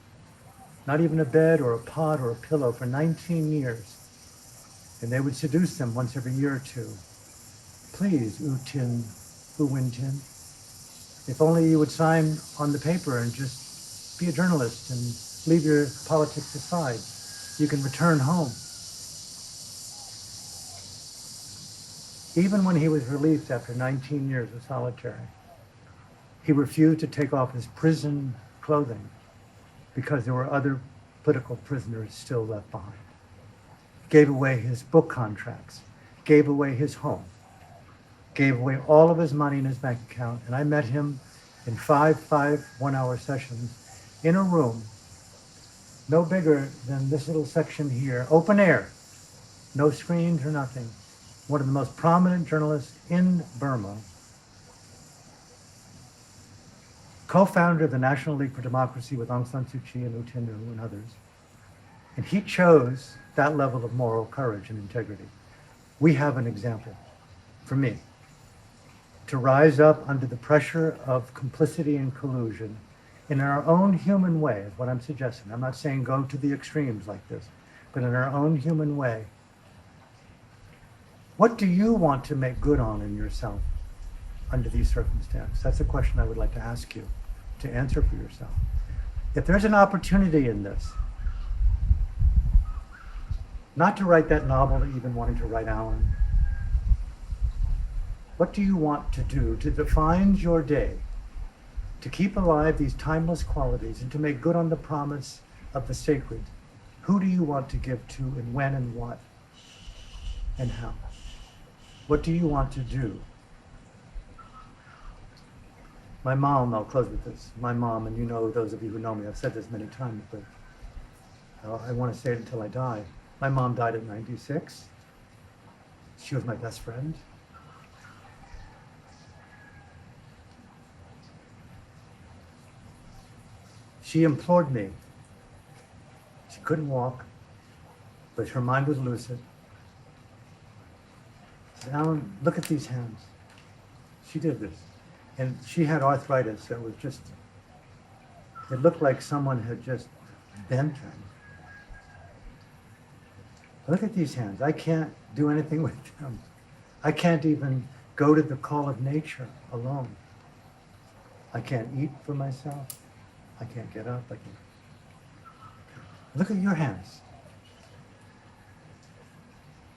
not even a bed or a pot or a pillow for 19 years. And they would seduce them once every year or two. Please, U Win Tin, if only you would sign on the paper and just be a journalist and leave your politics aside, you can return home. Even when he was released after 19 years of solitary, he refused to take off his prison clothing because there were other political prisoners still left behind. Gave away his book contracts, gave away his home, gave away all of his money in his bank account, and I met him in 5 one-hour sessions in a room no bigger than this little section here, open air, no screens or nothing. One of the most prominent journalists in Burma, co-founder of the National League for Democracy with Aung San Suu Kyi and U Tin and others. And he chose that level of moral courage and integrity. We have an example, for me, to rise up under the pressure of complicity and collusion in our own human way, is what I'm suggesting. I'm not saying go to the extremes like this, but in our own human way. What do you want to make good on in yourself under these circumstances? That's a question I would like to ask you to answer for yourself. If there's an opportunity in this, not to write that novel that you've been wanting to write, Alan, what do you want to do to define your day, to keep alive these timeless qualities and to make good on the promise of the sacred? Who do you want to give to and when and what and how? What do you want to do? My mom, I'll close with this. My mom, and you know, those of you who know me, I've said this many times, but I want to say it until I die. My mom died at 96. She was my best friend. She implored me. She couldn't walk, but her mind was lucid. She said, Alan, look at these hands. She did this. And she had arthritis that was just, it looked like someone had just bent them. Look at these hands. I can't do anything with them. I can't even go to the call of nature alone. I can't eat for myself. I can't get up. Look at your hands.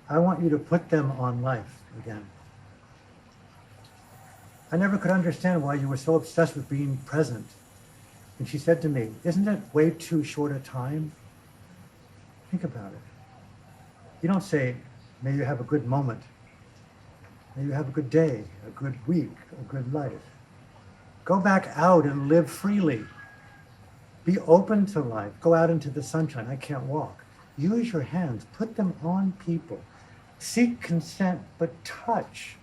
I want you to put them on life again. I never could understand why you were so obsessed with being present. And she said to me, isn't it way too short a time? Think about it. You don't say, may you have a good moment. May you have a good day, a good week, a good life. Go back out and live freely. Be open to life. Go out into the sunshine. I can't walk. Use your hands. Put them on people. Seek consent, but touch.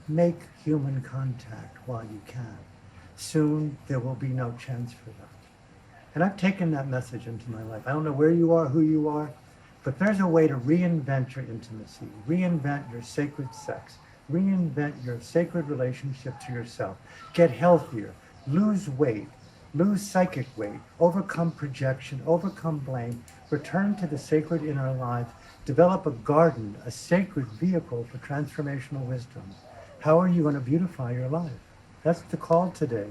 Make human contact while you can. Soon there will be no chance for that. And I've taken that message into my life. I don't know where you are, who you are, but there's a way to reinvent your intimacy, reinvent your sacred sex, reinvent your sacred relationship to yourself. Get healthier, lose weight, lose psychic weight, overcome projection, overcome blame, return to the sacred in our lives, develop a garden, a sacred vehicle for transformational wisdom. How are you going to beautify your life? That's the call today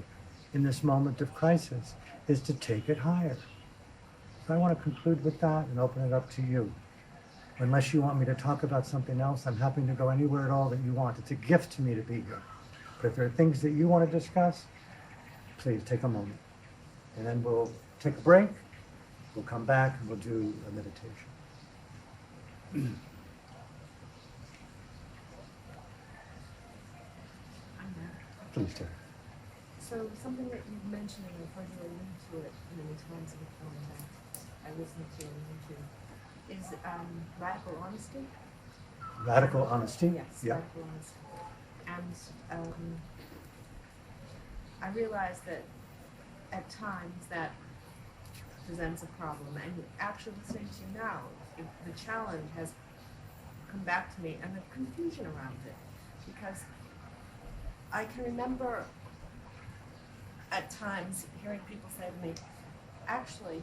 in this moment of crisis, is to take it higher. So I want to conclude with that and open it up to you. Unless you want me to talk about something else, I'm happy to go anywhere at all that you want. It's a gift to me to be here. But if there are things that you want to discuss, please take a moment. And then we'll take a break, we'll come back, and we'll do a meditation. Please do. So something that you've mentioned, and I've heard you allude to it many times before, and I listened to you allude to, is radical honesty. Radical honesty? Yes, Yeah. radical honesty. And I realize that at times that presents a problem. And actually listening to you now, the challenge has come back to me and the confusion around it. Because I can remember at times hearing people say to me, actually,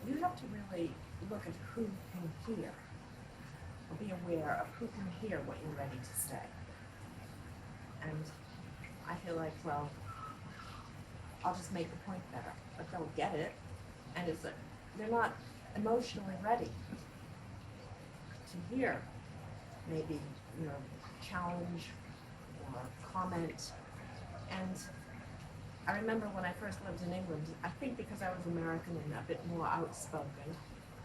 you have to really look at who can hear, or be aware of who can hear what you're ready to say. And I feel like, well, I'll just make the point better, but they'll get it, and it's they're not emotionally ready to hear maybe, challenge or comment. And I remember when I first lived in England, I think because I was American and a bit more outspoken,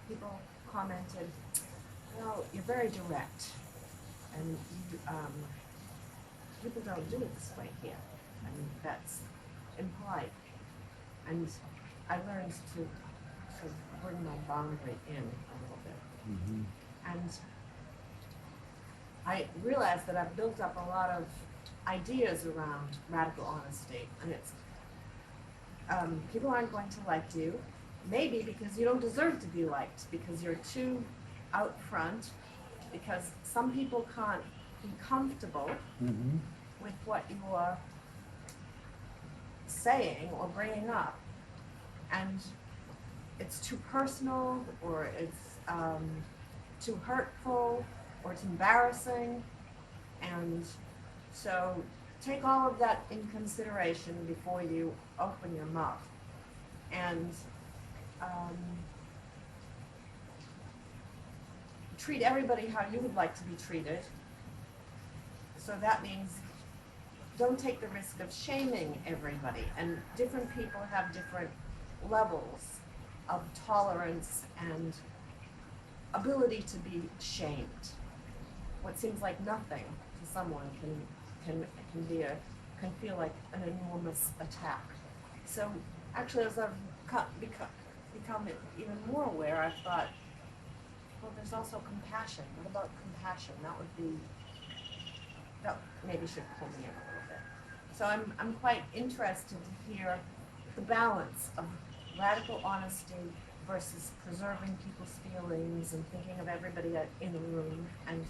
people commented, well, you're very direct, and you, people don't do it this way here. I mean, that's impolite. And I learned to sort of bring my boundary in a little bit. Mm-hmm. And I realized that I've built up a lot of ideas around radical honesty, and it's people aren't going to like you, maybe because you don't deserve to be liked, because you're too out front, because some people can't be comfortable Mm-hmm. with what you're saying or bringing up, and it's too personal, or it's too hurtful, or it's embarrassing. And so take all of that in consideration before you open your mouth, and treat everybody how you would like to be treated. So that means don't take the risk of shaming everybody, and different people have different levels of tolerance and ability to be shamed. What seems like nothing to someone can feel like an enormous attack. So actually, as I've become even more aware, I thought, well, there's also compassion. What about compassion? That maybe should pull me in a little bit. So I'm quite interested to hear the balance of radical honesty versus preserving people's feelings and thinking of everybody in the room, and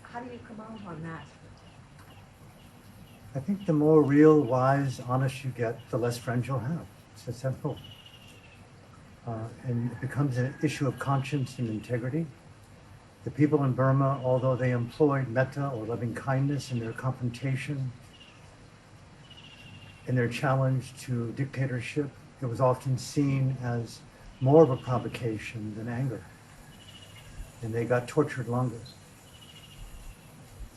how do you come out on that? I think the more real, wise, honest you get, the less friends you'll have. It's that simple. And it becomes an issue of conscience and integrity. The people in Burma, although they employed metta or loving kindness in their confrontation, in their challenge to dictatorship, it was often seen as more of a provocation than anger. And they got tortured longer.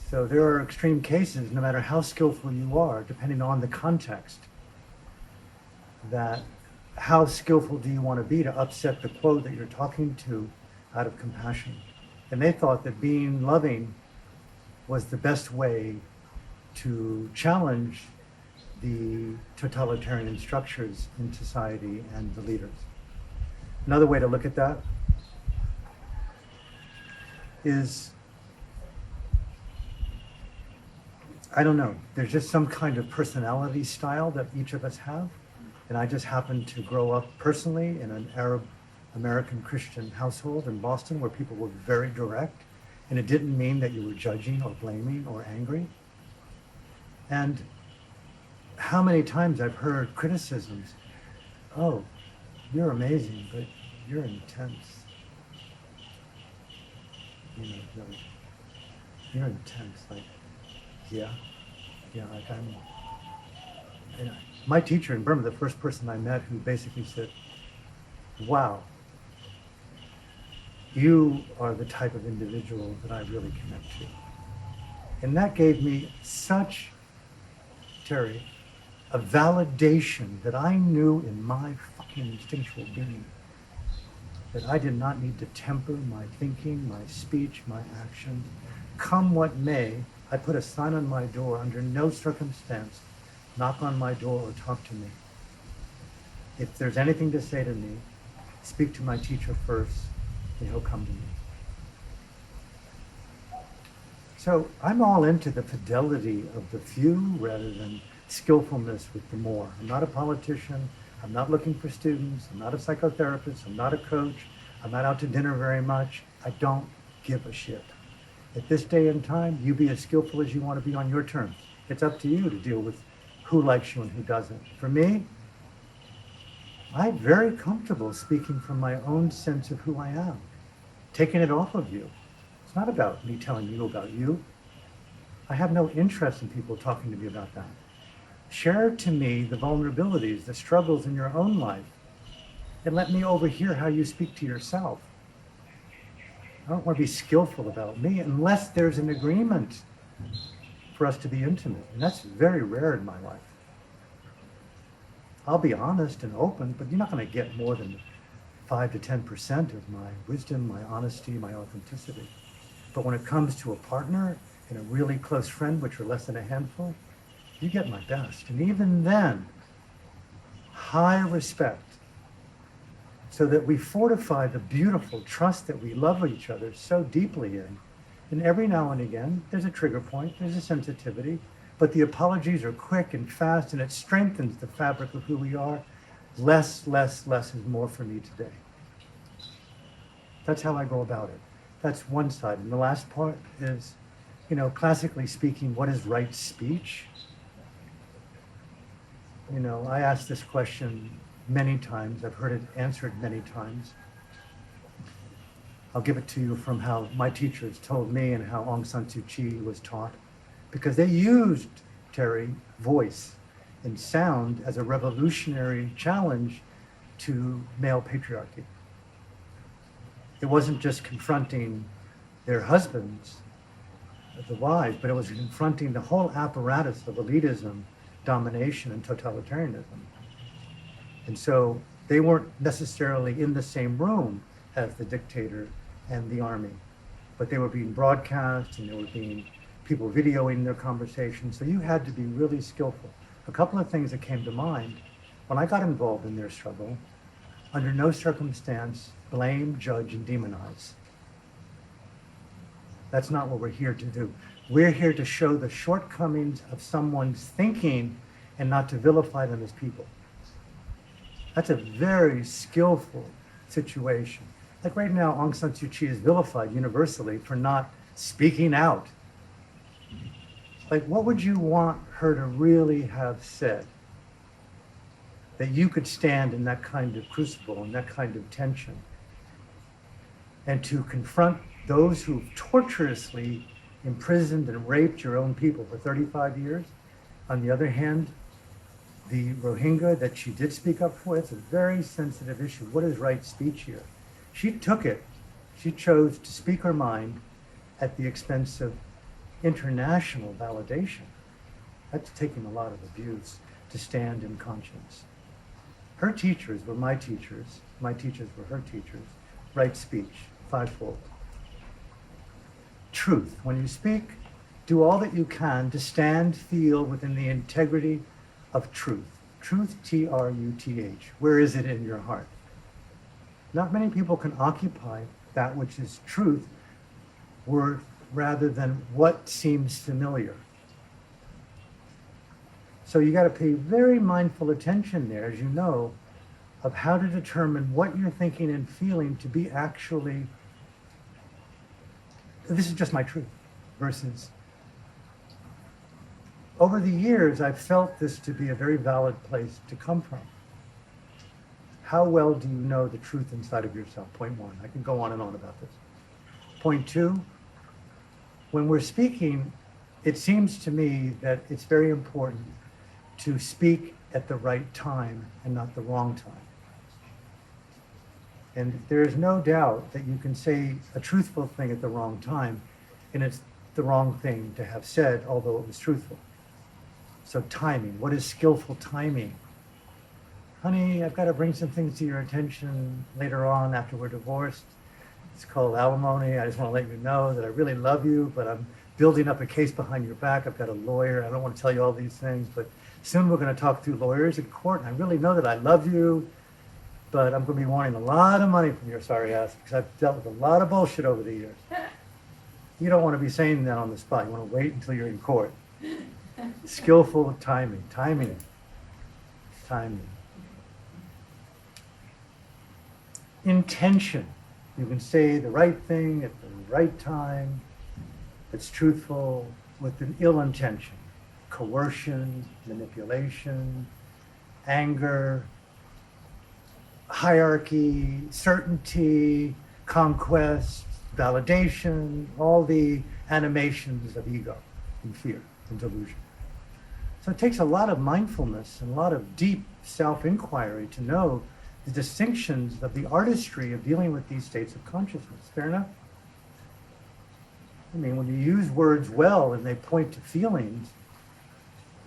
So there are extreme cases, no matter how skillful you are, depending on the context, that how skillful do you want to be to upset the quote that you're talking to out of compassion? And they thought that being loving was the best way to challenge the totalitarian structures in society and the leaders. Another way to look at that is, I don't know, there's just some kind of personality style that each of us have. And I just happened to grow up personally in an Arab American Christian household in Boston where people were very direct. And it didn't mean that you were judging or blaming or angry. And how many times I've heard criticisms, oh, you're amazing, but you're intense. You're intense, like, yeah, like my teacher in Burma, the first person I met who basically said, wow, you are the type of individual that I really connect to. And that gave me such, Terry, a validation that I knew in my fucking instinctual being that I did not need to temper my thinking, my speech, my action. Come what may, I put a sign on my door, under no circumstance, knock on my door or talk to me. If there's anything to say to me, speak to my teacher first, then he'll come to me. So I'm all into the fidelity of the few rather than skillfulness with the more. I'm not a politician. I'm not looking for students. I'm not a psychotherapist. I'm not a coach. I'm not out to dinner very much. I don't give a shit. At this day and time, you be as skillful as you want to be on your terms. It's up to you to deal with who likes you and who doesn't. For me, I'm very comfortable speaking from my own sense of who I am, taking it off of you. It's not about me telling you about you. I have no interest in people talking to me about that. Share to me the vulnerabilities, the struggles in your own life, and let me overhear how you speak to yourself. I don't want to be skillful about me unless there's an agreement for us to be intimate. And that's very rare in my life. I'll be honest and open, but you're not going to get more than 5 to 10% of my wisdom, my honesty, my authenticity. But when it comes to a partner and a really close friend, which are less than a handful, you get my best. And even then, high respect, so that we fortify the beautiful trust that we love each other so deeply in. And every now and again, there's a trigger point, there's a sensitivity, but the apologies are quick and fast, and it strengthens the fabric of who we are. Less is more for me today. That's how I go about it. That's one side. And the last part is, classically speaking, what is right speech? I asked this question many times. I've heard it answered many times. I'll give it to you from how my teachers told me and how Aung San Suu Kyi was taught, because they used, Terry, voice and sound as a revolutionary challenge to male patriarchy. It wasn't just confronting their husbands, the wives, but it was confronting the whole apparatus of elitism, domination, and totalitarianism. And so they weren't necessarily in the same room as the dictator and the army, but they were being broadcast and there were being people videoing their conversations. So you had to be really skillful. A couple of things that came to mind when I got involved in their struggle: under no circumstance blame, judge, and demonize. That's not what we're here to do. We're here to show the shortcomings of someone's thinking and not to vilify them as people. That's a very skillful situation. Like right now, Aung San Suu Kyi is vilified universally for not speaking out. Like, what would you want her to really have said that you could stand in that kind of crucible and that kind of tension and to confront those who've torturously imprisoned and raped your own people for 35 years? On the other hand, the Rohingya that she did speak up for, it's a very sensitive issue. What is right speech here? She took it. She chose to speak her mind at the expense of international validation. That's taking a lot of abuse to stand in conscience. Her teachers were my teachers. My teachers were her teachers. Right speech, fivefold. Truth. When you speak, do all that you can to stand, feel within the integrity of truth. Truth, T-R-U-T-H. Where is it in your heart? Not many people can occupy that which is truth rather than what seems familiar. So you got to pay very mindful attention there, as you know, of how to determine what you're thinking and feeling to be actually, this is just my truth, versus, over the years, I've felt this to be a very valid place to come from. How well do you know the truth inside of yourself? Point one. I can go on and on about this. Point two, when we're speaking, it seems to me that it's very important to speak at the right time and not the wrong time. And there is no doubt that you can say a truthful thing at the wrong time, and it's the wrong thing to have said, although it was truthful. So timing, what is skillful timing? Honey, I've got to bring some things to your attention later on after we're divorced. It's called alimony. I just want to let you know that I really love you, but I'm building up a case behind your back. I've got a lawyer. I don't want to tell you all these things, but soon we're going to talk through lawyers in court. And I really know that I love you. but I'm going to be wanting a lot of money from your sorry ass because I've dealt with a lot of bullshit over the years. You don't want to be saying that on the spot. You want to wait until you're in court. Skillful timing. Intention. You can say the right thing at the right time. It's truthful with an ill intention. Coercion, manipulation, anger, hierarchy, certainty, conquest, validation, all the animations of ego and fear and delusion. So it takes a lot of mindfulness and a lot of deep self-inquiry to know the distinctions of the artistry of dealing with these states of consciousness. Fair enough? I mean, when you use words well and they point to feelings,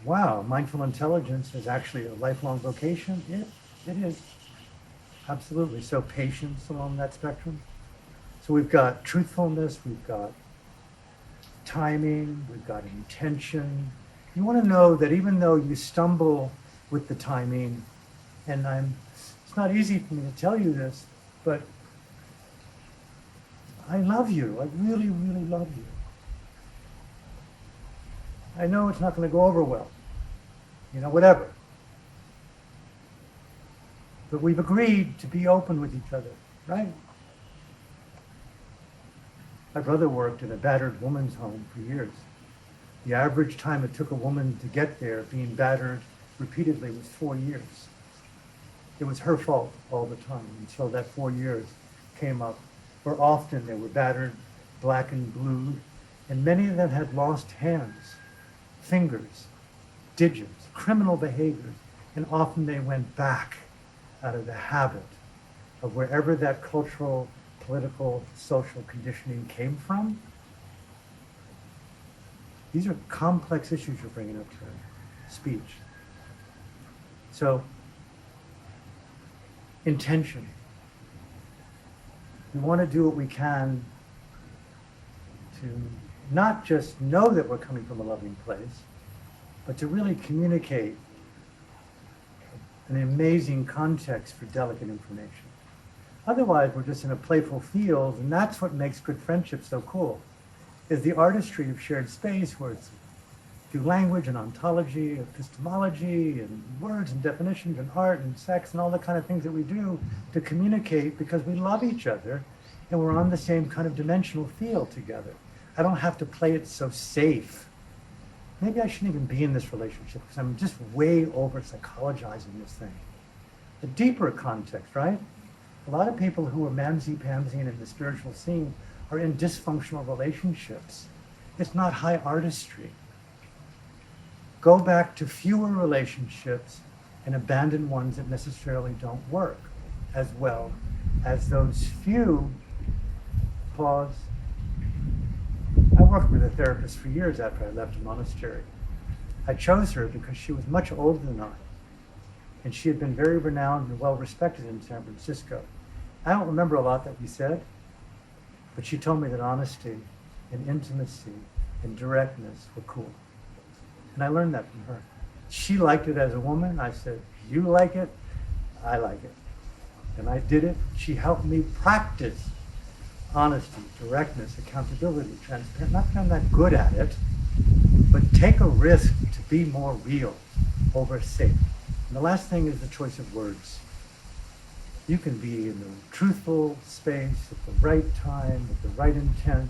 wow, mindful intelligence is actually a lifelong vocation. It is. Absolutely. So patience along that spectrum. So we've got truthfulness, we've got timing, we've got intention. You want to know that even though you stumble with the timing, and it's not easy for me to tell you this, but I love you. I really, really love you. I know it's not going to go over well. Whatever. But we've agreed to be open with each other, right? My brother worked in a battered woman's home for years. The average time it took a woman to get there being battered repeatedly was 4 years. It was her fault all the time until that 4 years came up, where often they were battered, black and blued, and many of them had lost hands, fingers, digits, criminal behaviors, and often they went back out of the habit of wherever that cultural, political, social conditioning came from. These are complex issues you're bringing up to speech. So, intention. We want to do what we can to not just know that we're coming from a loving place, but to really communicate an amazing context for delicate information. Otherwise, we're just in a playful field, and that's what makes good friendship so cool, is the artistry of shared space where it's through language and ontology, epistemology, and words and definitions and art and sex and all the kind of things that we do to communicate because we love each other and we're on the same kind of dimensional field together. I don't have to play it so safe. Maybe I shouldn't even be in this relationship because I'm just way over psychologizing this thing. A deeper context, right? A lot of people who are mamsy-pamsying in the spiritual scene are in dysfunctional relationships. It's not high artistry. Go back to fewer relationships and abandon ones that necessarily don't work, as well as those few. Pause. I worked with a therapist for years after I left a monastery. I chose her because she was much older than I, and she had been very renowned and well respected in San Francisco. I don't remember a lot that we said, but she told me that honesty and intimacy and directness were cool. And I learned that from her. She liked it as a woman. I said, you like it, I like it. And I did it. She helped me practice honesty, directness, accountability, transparency. Not that I'm that good at it, but take a risk to be more real over safe. And the last thing is the choice of words. You can be in the truthful space at the right time, with the right intent.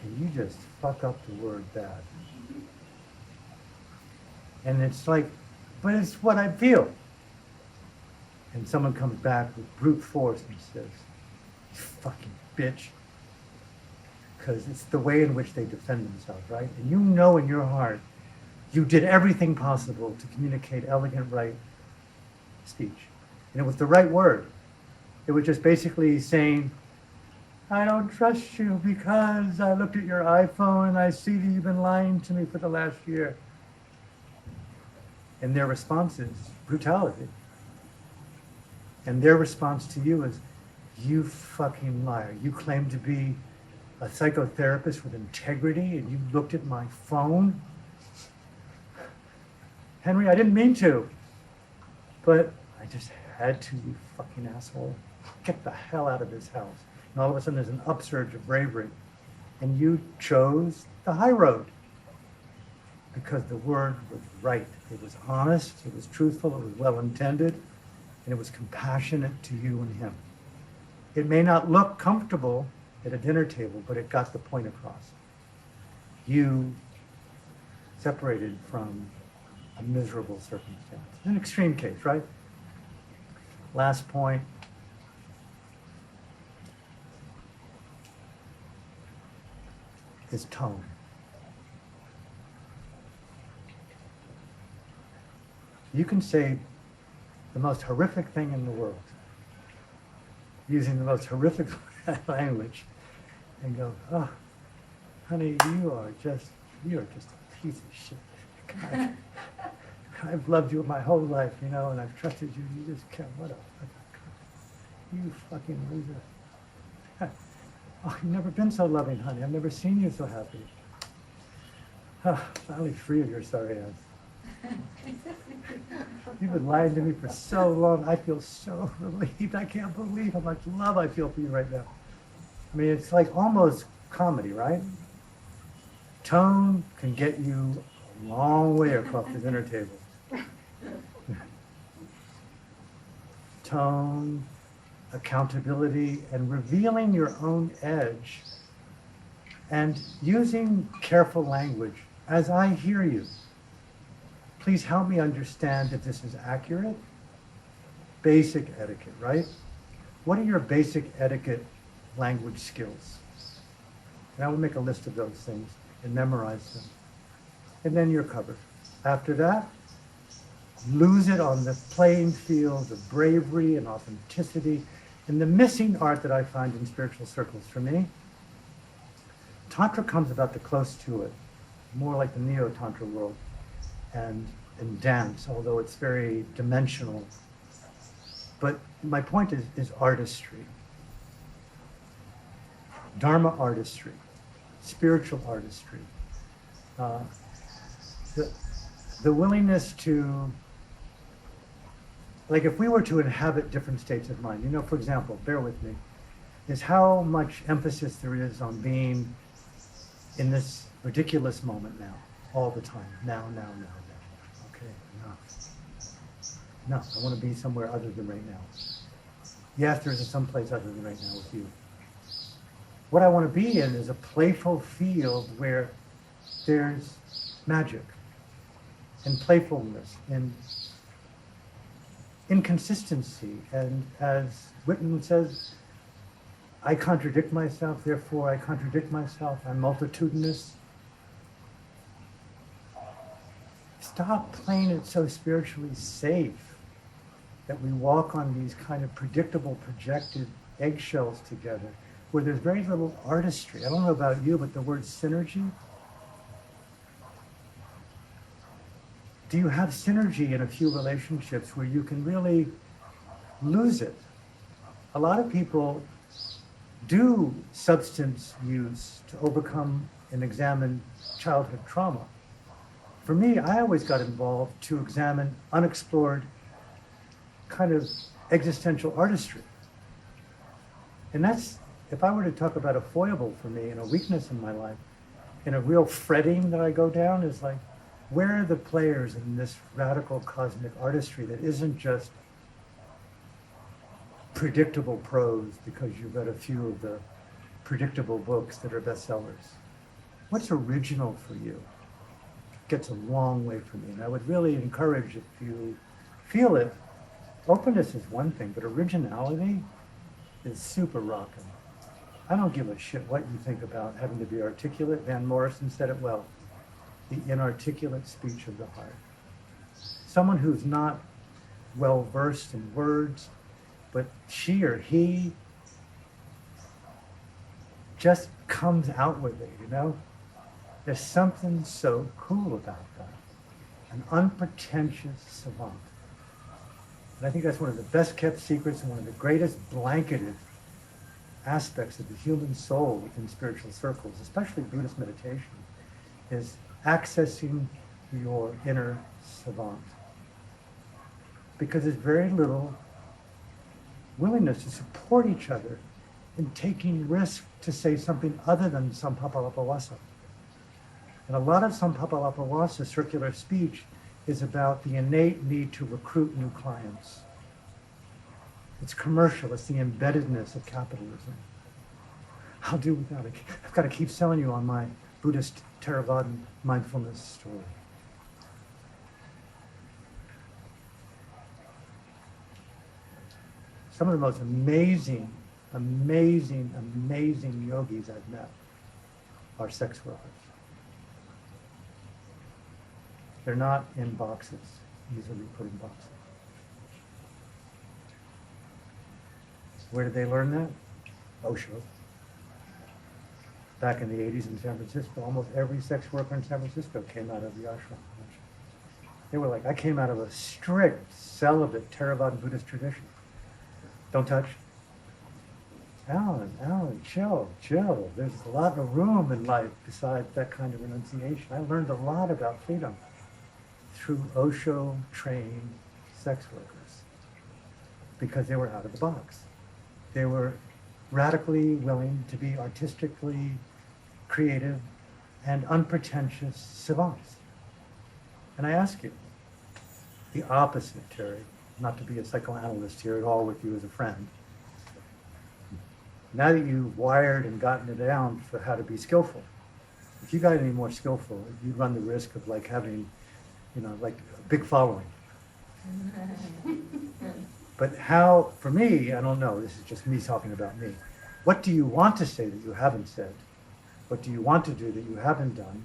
And you just fuck up the word bad. And it's like, but it's what I feel. And someone comes back with brute force and says, you fucking bitch. Because it's the way in which they defend themselves, right? And you know in your heart, you did everything possible to communicate elegant, right speech. And it was the right word. It was just basically saying, I don't trust you because I looked at your iPhone and I see that you've been lying to me for the last year. And their response is brutality. And their response to you is, you fucking liar. You claim to be a psychotherapist with integrity, and you looked at my phone. Henry, I didn't mean to, but I just had to, you fucking asshole. Get the hell out of this house. And all of a sudden there's an upsurge of bravery. And you chose the high road because the word was right. It was honest, it was truthful, it was well-intended, and it was compassionate to you and him. It may not look comfortable at a dinner table, but it got the point across. You separated from a miserable circumstance. An extreme case, right? Last point. Is tone. You can say the most horrific thing in the world using the most horrific language and go, oh, honey, you are just a piece of shit. God, I've loved you my whole life, you know, and I've trusted you. You just can't. What a fucking, you fucking loser. Oh, you've never been so loving, honey. I've never seen you so happy. Oh, finally free of your sorry ass. You've been lying to me for so long. I feel so relieved. I can't believe how much love I feel for you right now. I mean, it's like almost comedy, right? Tone can get you a long way across the dinner table. Tone, accountability, and revealing your own edge, and using careful language. As I hear you, please help me understand that this is accurate. Basic etiquette, right? What are your basic etiquette language skills? And I will make a list of those things and memorize them. And then you're covered. After that, lose it on the playing field of bravery and authenticity. And the missing art that I find in spiritual circles for me, Tantra comes about the close to it, more like the Neo-Tantra world, and dance, although it's very dimensional. But my point is artistry. Dharma artistry, spiritual artistry. The willingness to, like if we were to inhabit different states of mind, you know, for example, bear with me, is how much emphasis there is on being in this ridiculous moment now, all the time, now. Okay, enough. I want to be somewhere other than right now. Yes, there's someplace other than right now with you. What I want to be in is a playful field where there's magic and playfulness and inconsistency. And as Whitman says, I contradict myself, therefore I contradict myself. I'm multitudinous. Stop playing it so spiritually safe that we walk on these kind of predictable, projected eggshells together, where there's very little artistry. I don't know about you, but the word synergy. Do you have synergy in a few relationships where you can really lose it? A lot of people do substance use to overcome and examine childhood trauma. For me, I always got involved to examine unexplored kind of existential artistry. And that's, if I were to talk about a foible for me and a weakness in my life, and a real fretting that I go down, is like, where are the players in this radical cosmic artistry that isn't just predictable prose because you've read a few of the predictable books that are bestsellers? What's original for you? Gets a long way from me. And I would really encourage, if you feel it, openness is one thing, but originality is super rocking. I don't give a shit what you think about having to be articulate. Van Morrison said it well. The inarticulate speech of the heart. Someone who's not well versed in words, but she or he just comes out with it, you know? There's something so cool about that. An unpretentious savant. And I think that's one of the best kept secrets and one of the greatest blanketed aspects of the human soul within spiritual circles, especially Buddhist meditation, is accessing your inner savant. Because there's very little willingness to support each other in taking risk to say something other than Sampapalapawasa. And a lot of Sampapalapawasa circular speech is about the innate need to recruit new clients. It's commercial, it's the embeddedness of capitalism. I'll do without it. I've got to keep selling you on my Buddhist Theravadan mindfulness story. Some of the most amazing yogis I've met are sex workers. They're not in boxes, easily put in boxes. Where did they learn that? Osho. Back in the 80s in San Francisco, almost every sex worker in San Francisco came out of the ashram. They were like, I came out of a strict, celibate, Theravada Buddhist tradition. Don't touch. Alan, chill. There's a lot of room in life besides that kind of renunciation. I learned a lot about freedom through Osho-trained sex workers because they were out of the box. They were radically willing to be artistically creative and unpretentious savants. And I ask you, the opposite, Terry, not to be a psychoanalyst here at all with you as a friend. Now that you've wired and gotten it down for how to be skillful, if you got any more skillful, you'd run the risk of like having, like a big following. But how, for me, I don't know, this is just me talking about me. What do you want to say that you haven't said? What do you want to do that you haven't done?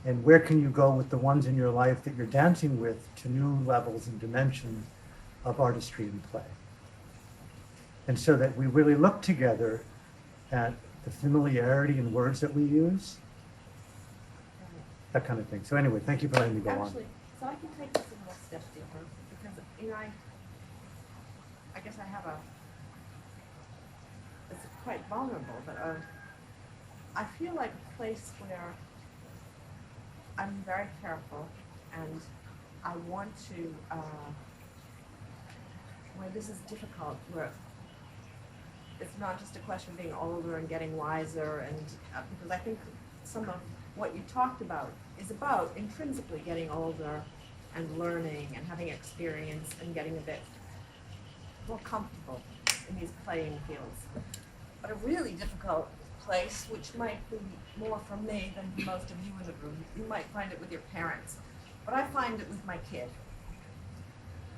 And where can you go with the ones in your life that you're dancing with to new levels and dimensions of artistry and play? And so that we really look together at the familiarity in words that we use, that kind of thing. So anyway, thank you for letting me go on. Actually, so I can take this a little step deeper because, I guess I have it's quite vulnerable, but I feel like a place where I'm very careful and I want to, where this is difficult, where it's not just a question of being older and getting wiser, and because I think some of what you talked about is about intrinsically getting older and learning and having experience and getting a bit more comfortable in these playing fields. But a really difficult place, which might be more for me than for most of you in the room, you might find it with your parents, but I find it with my kid.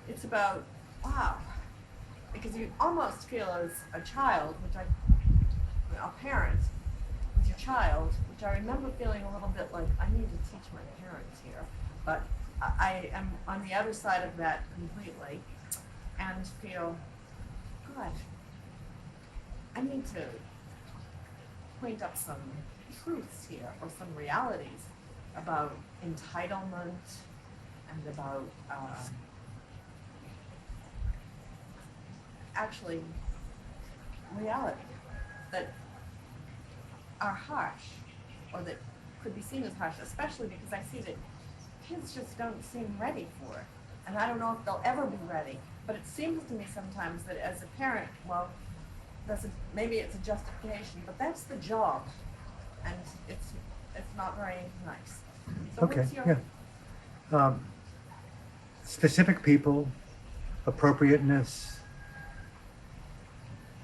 It's about, wow, because you almost feel as a child, a parent with your child, which I remember feeling a little bit like, I need to teach my parents here, but I am on the other side of that completely and feel, God, I need to point up some truths here or some realities about entitlement and about actually reality that are harsh or that could be seen as harsh, especially because I see that kids just don't seem ready for it. And I don't know if they'll ever be ready, but it seems to me sometimes that as a parent, well, maybe it's a justification, but that's the job, and it's not very nice. So Okay, what's your... yeah. Specific people, appropriateness,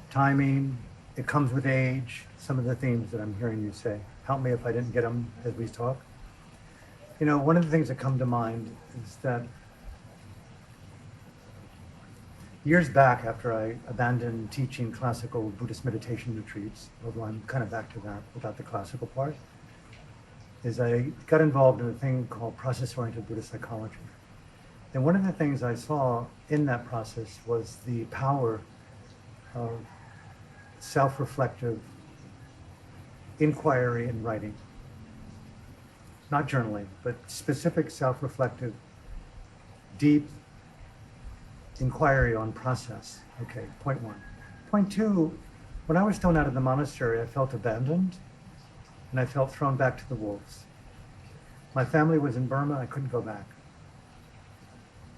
timing, it comes with age, some of the themes that I'm hearing you say. Help me if I didn't get them as we talk. One of the things that come to mind is that years back, after I abandoned teaching classical Buddhist meditation retreats, although I'm kind of back to that without the classical part, is I got involved in a thing called process-oriented Buddhist psychology. And one of the things I saw in that process was the power of self-reflective inquiry and writing. Not journaling, but specific self-reflective, deep inquiry on process. Okay, point one. Point two, When I was thrown out of the monastery, I felt abandoned, and I felt thrown back to the wolves. My family was in Burma, I couldn't go back.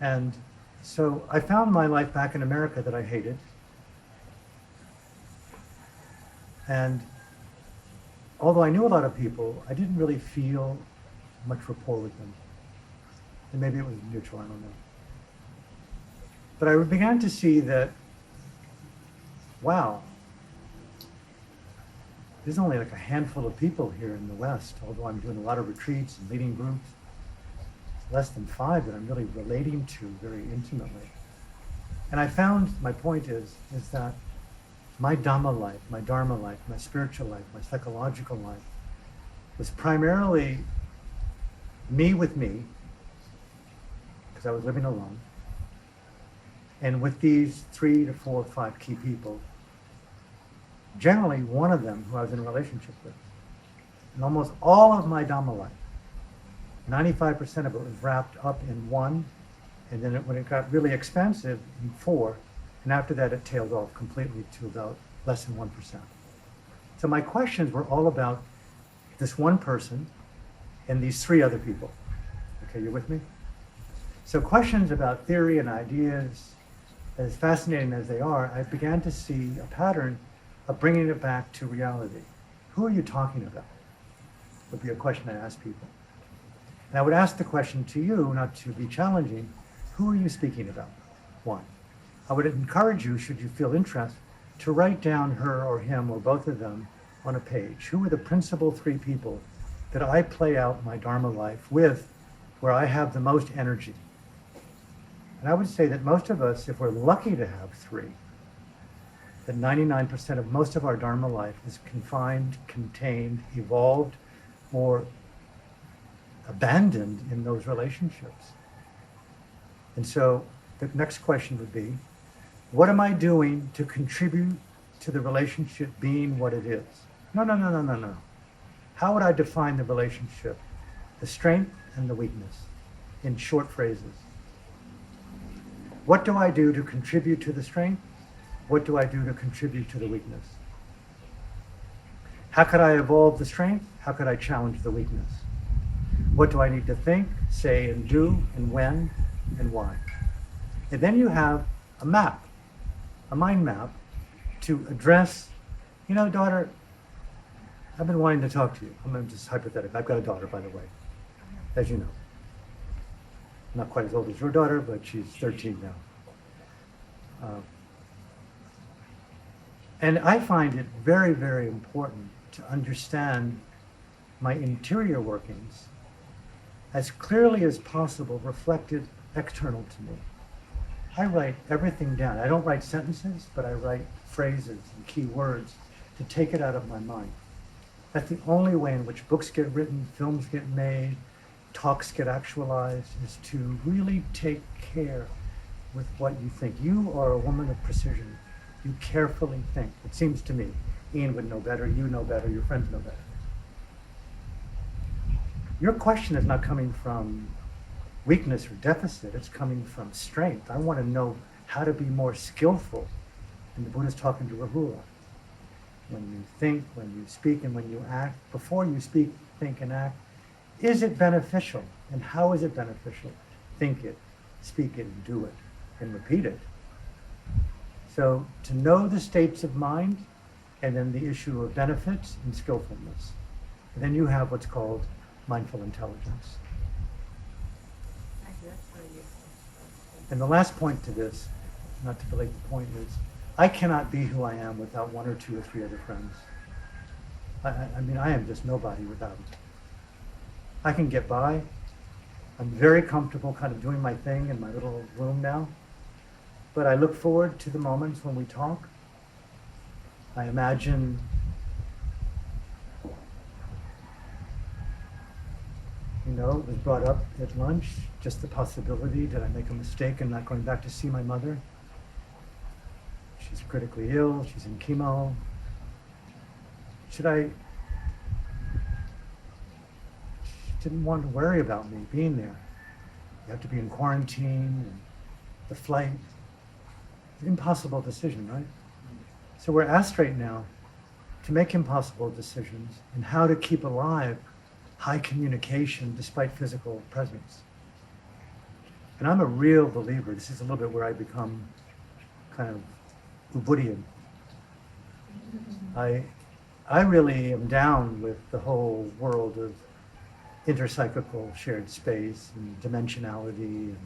And so I found my life back in America that I hated. And although I knew a lot of people, I didn't really feel much rapport with them. And maybe it was mutual, I don't know. But I began to see that, wow, there's only like a handful of people here in the West, although I'm doing a lot of retreats and leading groups. It's less than 5 that I'm really relating to very intimately. And I found, my point is that my Dhamma life, my Dharma life, my spiritual life, my psychological life was primarily me with me, because I was living alone, and with these 3 to 4 or 5 key people, generally one of them who I was in a relationship with. And almost all of my Dhamma life, 95% of it was wrapped up in 1, and then when it got really expansive, in 4, and after that it tailed off completely to about less than 1%. So my questions were all about this one person and these 3 other people. Okay, you with me? So questions about theory and ideas, as fascinating as they are, I began to see a pattern of bringing it back to reality. Who are you talking about? Would be a question I ask people. And I would ask the question to you, not to be challenging, who are you speaking about? 1. I would encourage you, should you feel interest, to write down her or him or both of them on a page. Who are the principal 3 people that I play out my Dharma life with, where I have the most energy? And I would say that most of us, if we're lucky to have 3, that 99% of most of our Dharma life is confined, contained, evolved, or abandoned in those relationships. And so the next question would be, what am I doing to contribute to the relationship being what it is? No. How would I define the relationship? The strength and the weakness in short phrases. What do I do to contribute to the strength? What do I do to contribute to the weakness? How could I evolve the strength? How could I challenge the weakness? What do I need to think, say, and do, and when, and why? And then you have a map, a mind map, to address, daughter, I've been wanting to talk to you. I'm just hypothetical. I've got a daughter, by the way, as you know. Not quite as old as your daughter, but she's 13 now. And I find it very, very important to understand my interior workings as clearly as possible reflected external to me. I write everything down. I don't write sentences, but I write phrases and key words to take it out of my mind. That's the only way in which books get written, films get made, talks get actualized, is to really take care with what you think. You are a woman of precision. You carefully think. It seems to me, Ian would know better, you know better, your friends know better. Your question is not coming from weakness or deficit, it's coming from strength. I want to know how to be more skillful. And the Buddha's talking to Rahula. When you think, when you speak, and when you act, before you speak, think, and act, is it beneficial? And how is it beneficial? Think it, speak it, and do it, and repeat it. So to know the states of mind, and then the issue of benefits and skillfulness. And then you have what's called mindful intelligence. Thank you. That's very useful. And the last point to this, not to belabor the point, is I cannot be who I am without 1 or 2 or 3 other friends. I mean, I am just nobody without them. I can get by. I'm very comfortable kind of doing my thing in my little room now. But I look forward to the moments when we talk. I imagine it was brought up at lunch, just the possibility, did I make a mistake in not going back to see my mother? She's critically ill, she's in chemo. She didn't want to worry about me being there. You have to be in quarantine, and the flight. It's an impossible decision, right? So we're asked right now to make impossible decisions and how to keep alive high communication despite physical presence. And I'm a real believer, this is a little bit where I become kind of Ubudian. I really am down with the whole world of intercyclical shared space and dimensionality and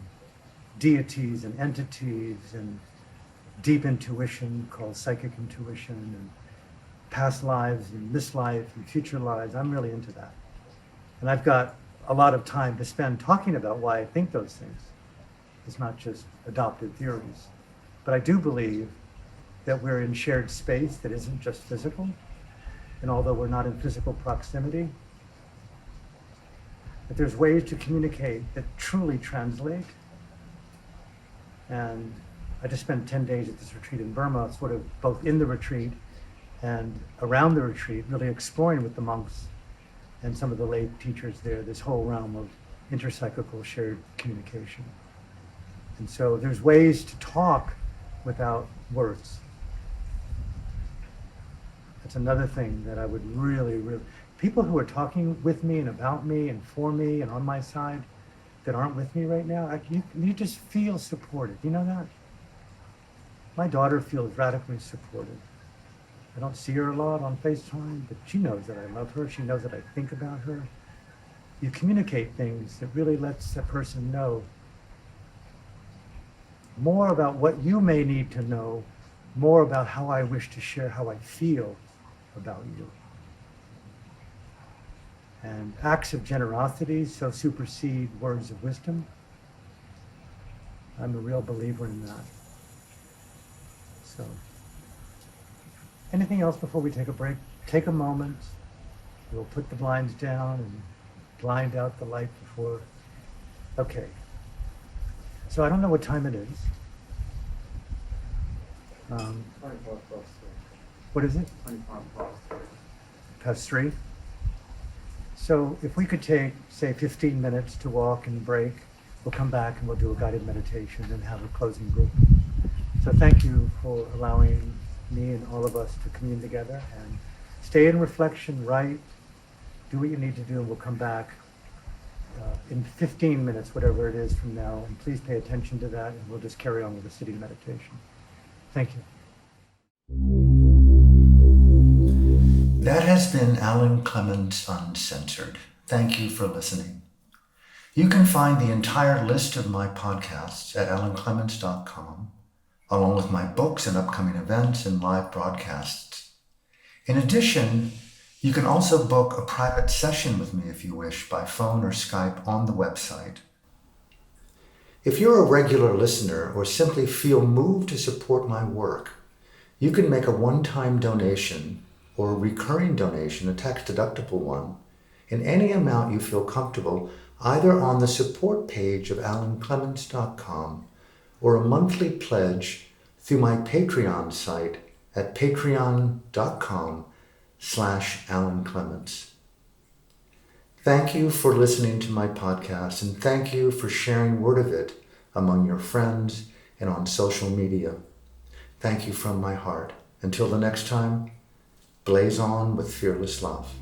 deities and entities and deep intuition called psychic intuition and past lives and this life and future lives. I'm really into that. And I've got a lot of time to spend talking about why I think those things. It's not just adopted theories. But I do believe that we're in shared space that isn't just physical. And although we're not in physical proximity, that there's ways to communicate that truly translate. And I just spent 10 days at this retreat in Burma, sort of both in the retreat and around the retreat, really exploring with the monks and some of the lay teachers there, this whole realm of intercyclical shared communication. And so there's ways to talk without words. That's another thing that I would really, people who are talking with me and about me and for me and on my side that aren't with me right now, you just feel supported. You know that? My daughter feels radically supported. I don't see her a lot on FaceTime, but she knows that I love her. She knows that I think about her. You communicate things that really lets a person know more about what you may need to know, more about how I wish to share how I feel about you. And acts of generosity so supersede words of wisdom. I'm a real believer in that. So, anything else before we take a break? Take a moment. We'll put the blinds down and blind out the light before. Okay. So I don't know what time it is. 24 What is it? 3:03. So if we could take, say, 15 minutes to walk and break, we'll come back and we'll do a guided meditation and have a closing group. So thank you for allowing me and all of us to commune together and stay in reflection, write, do what you need to do, and we'll come back in 15 minutes, whatever it is from now. And please pay attention to that, and we'll just carry on with the sitting meditation. Thank you. That has been Alan Clements Uncensored. Thank you for listening. You can find the entire list of my podcasts at alanclements.com, along with my books and upcoming events and live broadcasts. In addition, you can also book a private session with me if you wish by phone or Skype on the website. If you're a regular listener or simply feel moved to support my work, you can make a one-time donation or a recurring donation, a tax-deductible one, in any amount you feel comfortable, either on the support page of alanclements.com or a monthly pledge through my Patreon site at patreon.com/AlanClements. Thank you for listening to my podcast, and thank you for sharing word of it among your friends and on social media. Thank you from my heart. Until the next time, blaze on with fearless love.